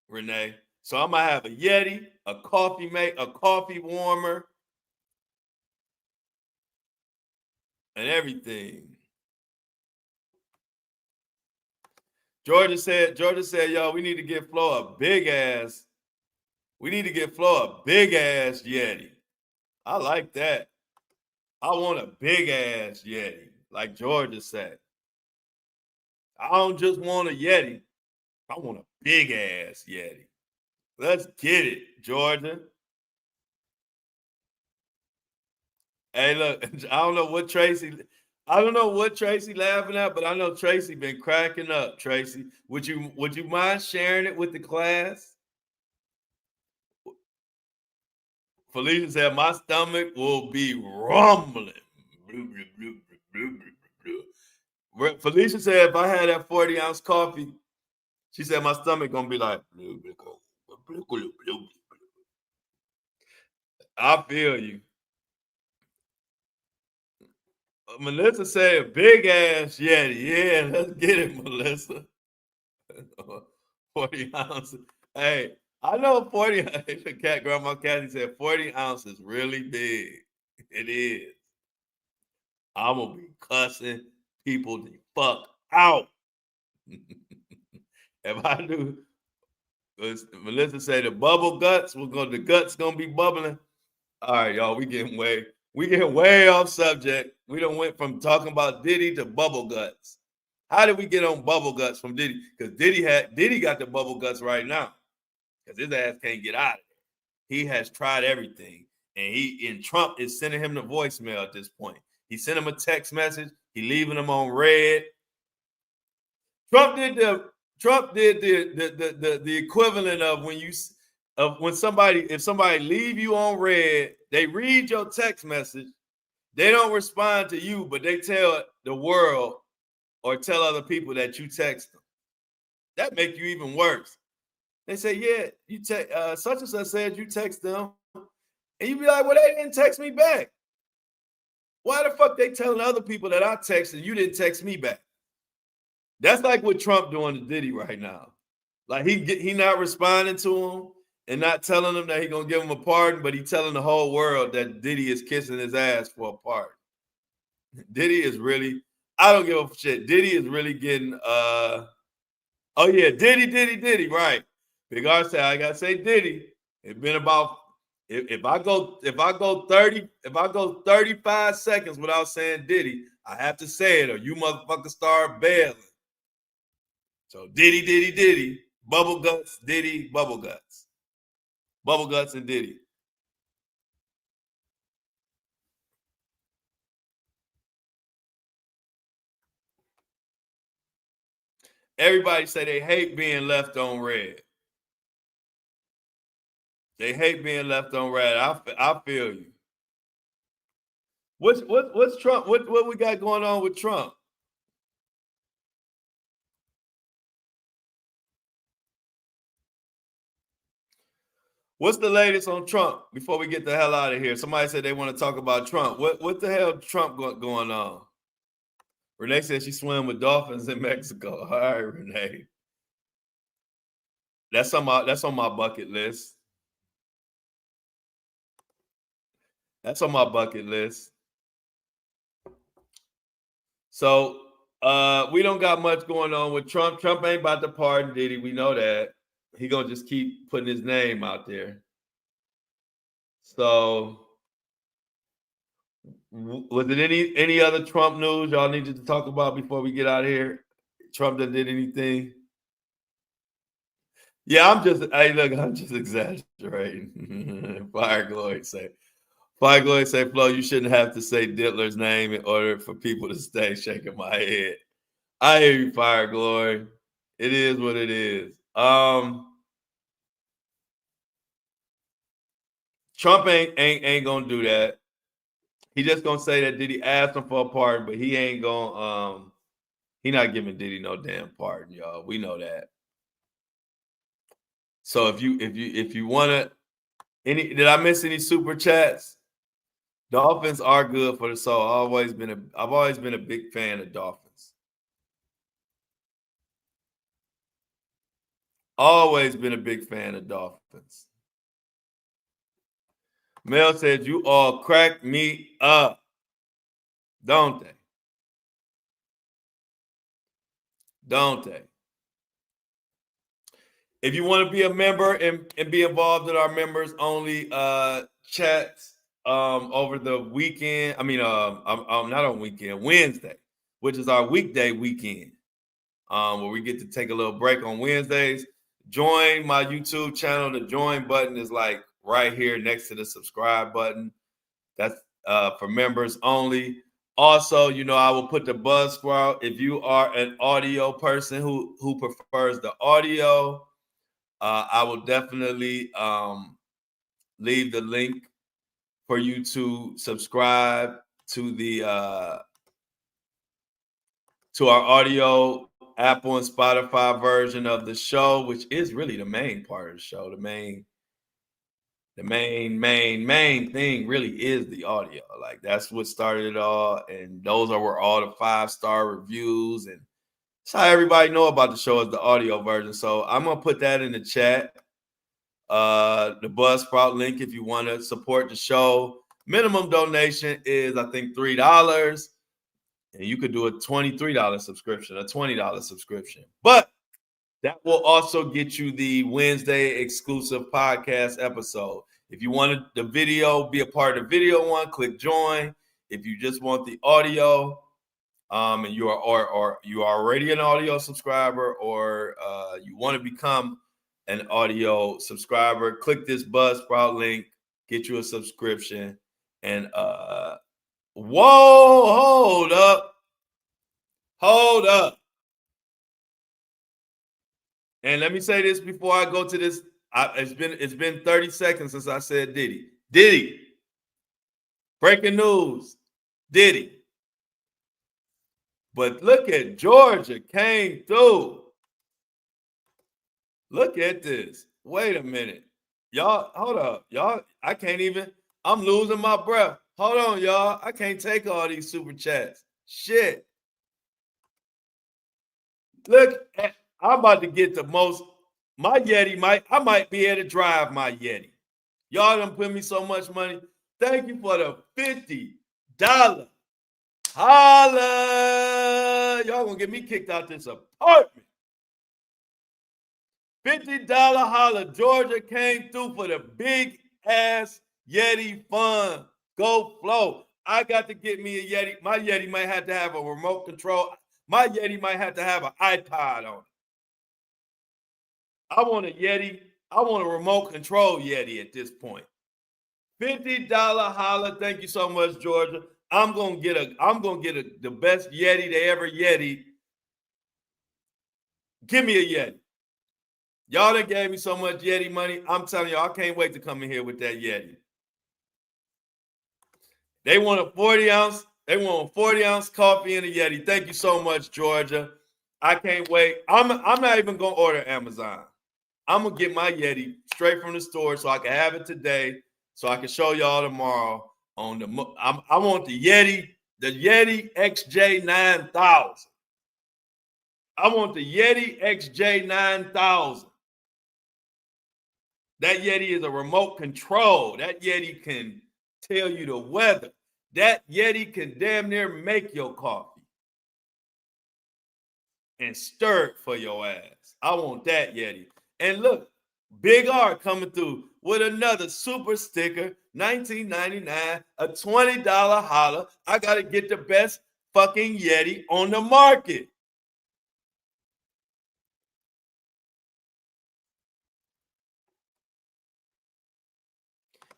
Renee. So I'm gonna have a Yeti, a coffee warmer, and everything. Georgia said, yo, we need to get Flo a big ass. We need to get Flo a big ass Yeti. I like that. I want a big ass Yeti, like Georgia said. I don't just want a Yeti. I want a big ass Yeti. Let's get it, Georgia. Hey, look, I don't know what Tracy laughing at, but I know Tracy been cracking up. Tracy, would you mind sharing it with the class? Felicia said, my stomach will be rumbling. Felicia said, if I had that 40-ounce coffee, she said my stomach gonna be like. I feel you. Melissa said, big ass Yeti. Yeah, let's get it, Melissa. 40 ounces. Hey, I know 40. Grandma Kathy said 40 ounces really big. It is. I'm gonna be cussing people the fuck out. If I do, Melissa said the bubble guts, the guts gonna be bubbling. All right, y'all, we getting way. We get way off subject. We done went from talking about Diddy to bubble guts. How did we get on bubble guts from Diddy? Because Diddy got the bubble guts right now. Because his ass can't get out of it. He has tried everything. And Trump is sending him the voicemail at this point. He sent him a text message. He leaving him on red. Trump did the equivalent of if somebody leave you on red, they read your text message, they don't respond to you, but they tell the world or tell other people that you text them. That make you even worse. They say, yeah, you such and such said you text them, and you be like, well, they didn't text me back. Why the fuck they telling other people that I texted you didn't text me back? That's like what Trump doing to Diddy right now. Like he not responding to him and not telling him that he gonna give him a pardon, but he telling the whole world that Diddy is kissing his ass for a pardon. Diddy is really, I don't give a shit. Diddy is really getting oh yeah, Diddy, right. Big R said, I gotta say Diddy. It's been about if I go 35 seconds without saying Diddy, I have to say it or you motherfuckers start bailing. So Diddy, bubble guts, Diddy, bubble guts. Bubble guts and Diddy. Everybody say they hate being left on red. They hate being left on red. I feel you. What's Trump? What we got going on with Trump? What's the latest on Trump before we get the hell out of here? Somebody said they want to talk about Trump. What the hell Trump going on? Renee said she swam with dolphins in Mexico. All right, Renee. That's on my bucket list. That's on my bucket list. So we don't got much going on with Trump. Trump ain't about to pardon Diddy. We know that. He gonna just keep putting his name out there. So was it any other Trump news y'all needed to talk about before we get out of here? Trump that did anything? Yeah, I'm just exaggerating. Fire Glory say, Flo, you shouldn't have to say Diddler's name in order for people to stay shaking my head. I hear you, Fire Glory. It is what it is. Trump ain't gonna do that. He just gonna say that Diddy asked him for a pardon, but he ain't gonna he not giving Diddy no damn pardon, y'all. We know that. So if you wanna did I miss any super chats? Dolphins are good for the soul. I've always been a big fan of Dolphins. Always been a big fan of Dolphins. Mel said, you all crack me up. Don't they? Don't they? If you want to be a member and be involved in our members only chats over the weekend, I'm not on weekend, Wednesday, which is our weekday weekend, where we get to take a little break on Wednesdays. Join my YouTube channel. The join button is like right here next to the subscribe button. That's for members only. Also, I will put the Buzzsprout. If you are an audio person who prefers the audio, I will definitely leave the link for you to subscribe to the to our audio Apple and Spotify version of the show, which is really the main part of the show. The main thing really is the audio. Like that's what started it all, and those are where all the 5-star reviews and that's how everybody know about the show is the audio version. So I'm gonna put that in the chat. The Buzzsprout link if you want to support the show. Minimum donation is I think $3, and you could do a $23 subscription, a $20 subscription. But That will also get you the Wednesday exclusive podcast episode. If you wanted the video, be a part of the video one, click join. If you just want the audio, and you are or you are already an audio subscriber, or you want to become an audio subscriber, click this Buzzsprout link, get you a subscription, and hold up. And let me say this before I go to this. It's been 30 seconds since I said Diddy. Diddy. Breaking news. Diddy. But look at Georgia came through. Look at this. Wait a minute. Y'all, hold up. Y'all, I can't even. I'm losing my breath. Hold on, y'all. I can't take all these super chats. Shit. Look, I'm about to get the most. My Yeti I might be able to drive my Yeti. Y'all done put me so much money. Thank you for the $50. Holla. Y'all gonna get me kicked out this apartment. $50 holla. Georgia came through for the big ass Yeti fund. Go flow. I got to get me a Yeti. My Yeti might have to have a remote control. My Yeti might have to have an iPod on it. I want a Yeti. I want a remote control Yeti at this point. $50 holla. Thank you so much, Georgia. I'm gonna get the best Yeti they ever Yeti. Give me a Yeti. Y'all done gave me so much Yeti money. I'm telling y'all, I can't wait to come in here with that Yeti. They want a 40 ounce. They want a 40-ounce coffee and a Yeti. Thank you so much, Georgia. I can't wait. I'm not even gonna order Amazon. I'm gonna get my Yeti straight from the store so I can have it today, so I can show y'all tomorrow on the. I want the Yeti XJ9000. I want the Yeti XJ9000. That Yeti is a remote control. That Yeti can tell you the weather. That Yeti can damn near make your coffee and stir it for your ass. I want that Yeti. And look, Big R coming through with another super sticker, $19.99, a $20 holla. I got to get the best fucking Yeti on the market.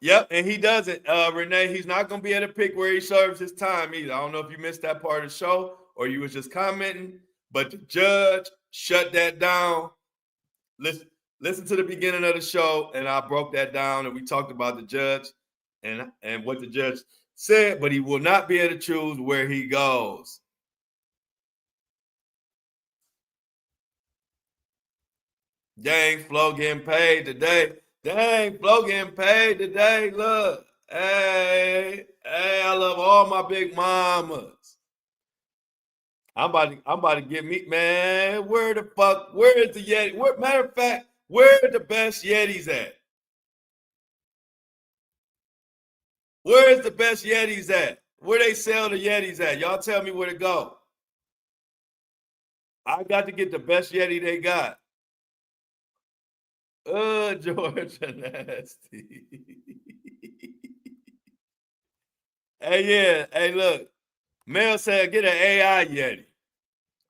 Yep, and he doesn't, Renee. He's not going to be able to pick where he serves his time either. I don't know if you missed that part of the show or you was just commenting, but the judge shut that down. Listen to the beginning of the show, and I broke that down, and we talked about the judge and what the judge said, but he will not be able to choose where he goes. Dang, Flo getting paid today. Dang, Flo getting paid today. Look, hey, I love all my big mamas. I'm about to get me, man. Where is the Yeti? Matter of fact, where are the best Yetis at? Where is the best Yetis at? Where they sell the Yetis at? Y'all tell me where to go. I got to get the best Yeti they got. Georgia nasty. Hey, yeah. Hey, look. Mel said, get an AI Yeti.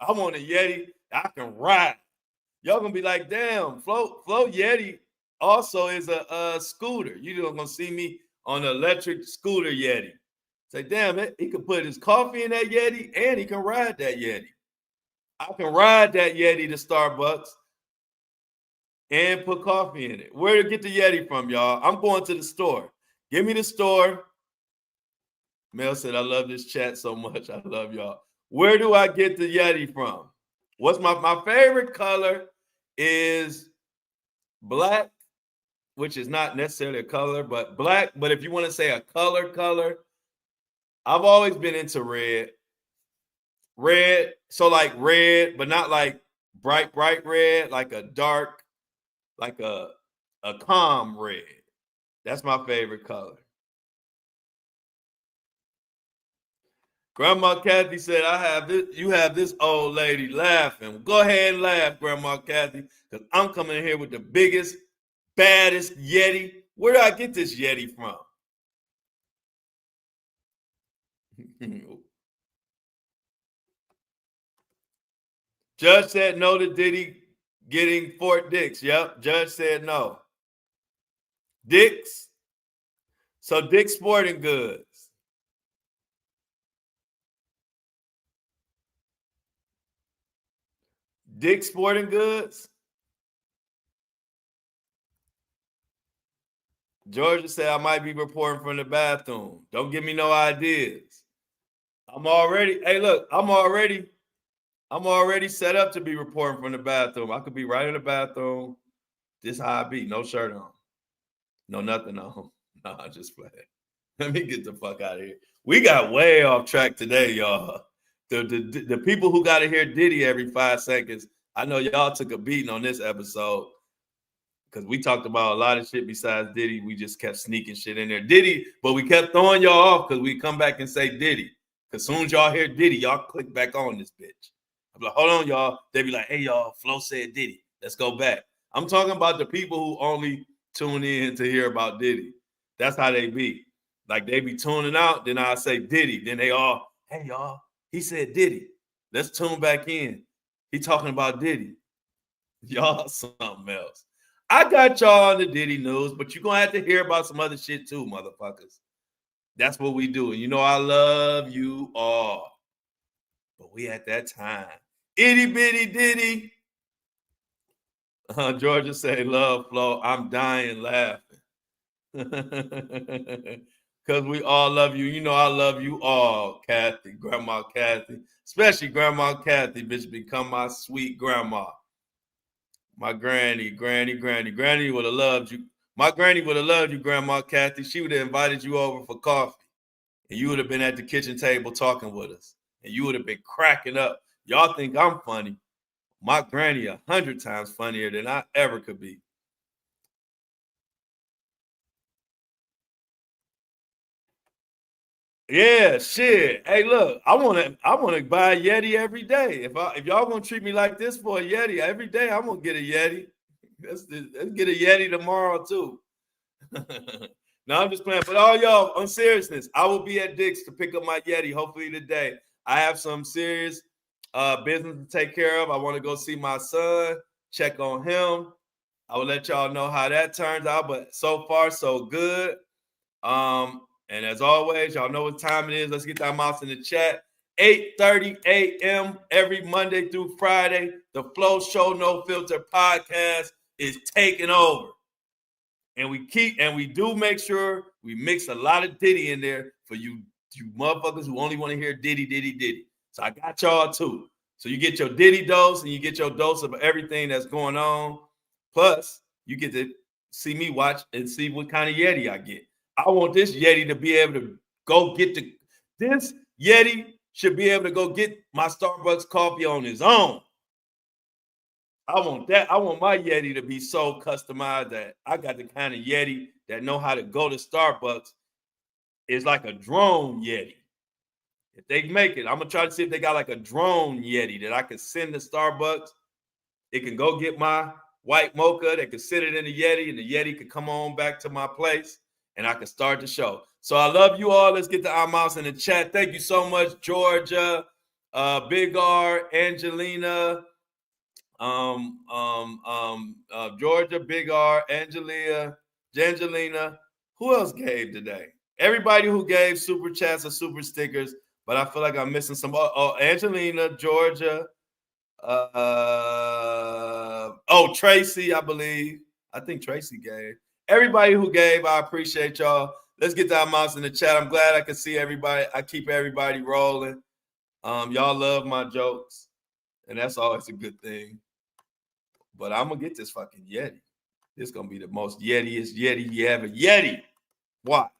I want a Yeti I can ride. Y'all gonna be like, damn, Flo Yeti also is a scooter. You're gonna see me on an electric scooter Yeti. Say, damn it, he can put his coffee in that Yeti and he can ride that Yeti. I can ride that Yeti to Starbucks and put coffee in it. Where to get the Yeti from, y'all? I'm going to the store. Give me the store. Mel said, I love this chat so much. I love y'all. Where do I get the Yeti from? What's my favorite color is black, which is not necessarily a color, but black. But if you want to say a color, I've always been into red. Red, so like red, but not like bright red, like a dark, like a calm red. That's my favorite color. Grandma Kathy said, I have this, you have this old lady laughing. Go ahead and laugh, Grandma Kathy, because I'm coming in here with the biggest, baddest Yeti. Where do I get this Yeti from? Judge said no to Diddy getting Fort Dix. Yep, Judge said no. Dix. So Dick's Sporting Goods. Dick's Sporting Goods. Georgia said I might be reporting from the bathroom. Don't give me no ideas. I'm already, hey, look, I'm already set up to be reporting from the bathroom. I could be right in the bathroom. This how I be, no shirt on. No, nothing on. No, I just play. Let me get the fuck out of here. We got way off track today, y'all. The people who got to hear Diddy every 5 seconds, I know y'all took a beating on this episode because we talked about a lot of shit besides Diddy. We just kept sneaking shit in there. Diddy, but we kept throwing y'all off because we come back and say Diddy. Because as soon as y'all hear Diddy, y'all click back on this bitch. I'm like, hold on, y'all. They be like, hey, y'all, Flo said Diddy. Let's go back. I'm talking about the people who only tune in to hear about Diddy. That's how they be. Like they be tuning out, then I say Diddy. Then they all, hey, y'all, he said Diddy. Let's tune back in. He talking about Diddy. Y'all something else. I got y'all on the Diddy news, but you're going to have to hear about some other shit too, motherfuckers. That's what we do. And you know I love you all. But we at that time. Itty bitty Diddy. Georgia say, love, Flo. I'm dying laughing. Because we all love you. You know I love you all, Kathy, Grandma Kathy. Especially Grandma Kathy, bitch, become my sweet grandma. My granny would have loved you. My granny would have loved you, Grandma Kathy. She would have invited you over for coffee. And you would have been at the kitchen table talking with us. And you would have been cracking up. Y'all think I'm funny. My granny 100 times funnier than I ever could be. Yeah, shit. Hey, look, I wanna buy a Yeti every day. If y'all gonna treat me like this for a Yeti every day, I'm gonna get a Yeti. Let's get a Yeti tomorrow too. No, I'm just playing. But all y'all, on seriousness, I will be at Dick's to pick up my Yeti hopefully today. I have some serious business to take care of. I want to go see my son, check on him. I will let y'all know how that turns out. But so far, so good. And as always, y'all know what time it is. Let's get that mouse in the chat. 8:30 a.m. every Monday through Friday. The Flow Show No Filter podcast is taking over. And we do make sure we mix a lot of Diddy in there for you motherfuckers who only want to hear Diddy, Diddy, Diddy. So I got y'all too. So you get your Diddy dose and you get your dose of everything that's going on. Plus, you get to see me watch and see what kind of Yeti I get. I want this Yeti to be able to go get this Yeti should be able to go get my Starbucks coffee on his own. I want that. I want my Yeti to be so customized that I got the kind of Yeti that know how to go to Starbucks. It's like a drone Yeti. If they make it, I'm gonna try to see if they got like a drone Yeti that I can send to Starbucks. It can go get my white mocha. They can sit it in the Yeti, and the Yeti could come on back to my place, and I can start the show. So I love you all. Let's get the mouse in the chat. Thank you so much, Georgia, Big R, Angelina. Georgia, Big R, Angelina. Who else gave today? Everybody who gave super chats or super stickers, but I feel like I'm missing some. Angelina, Georgia. Tracy, I believe. I think Tracy gave. Everybody who gave, I appreciate y'all. Let's get that mouse in the chat. I'm glad I can see everybody. I keep everybody rolling. Y'all love my jokes, and that's always a good thing. But I'm gonna get this fucking Yeti. This gonna be the most Yetiest Yeti you ever Yeti. Watch.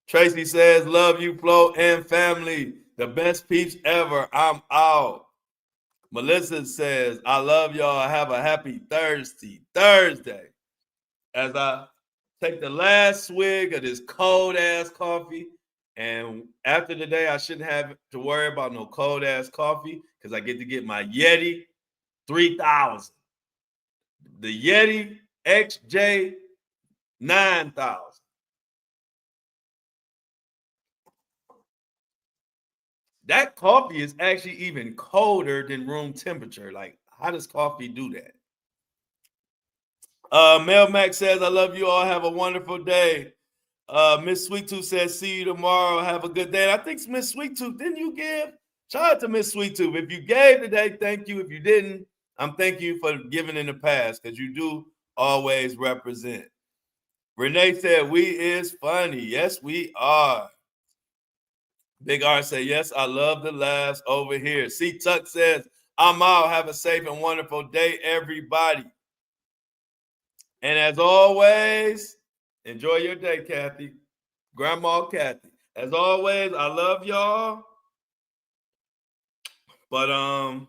Tracy says, love you, Flo and family. The best peeps ever. I'm out. Melissa says, I love y'all. Have a happy Thursday. As I take the last swig of this cold ass coffee And after the day, I shouldn't have to worry about no cold ass coffee because I get to get my Yeti 3000, the Yeti XJ 9000. That coffee is actually even colder than room temperature. Like, how does coffee do that? Mel Mac says, I love you all. Have a wonderful day. Miss Sweet Tooth says, see you tomorrow. Have a good day. And I think Miss Sweet Tooth, didn't you give? Shout out to Miss Sweet Tooth. If you gave today, thank you. If you didn't, I'm thanking you for giving in the past because you do always represent. Renee said, we is funny. Yes, we are. Big R said, yes, I love the laughs over here. C Tuck says, I'm out. Have a safe and wonderful day, everybody. And as always, enjoy your day, Kathy. Grandma Kathy. As always, I love y'all. But I'm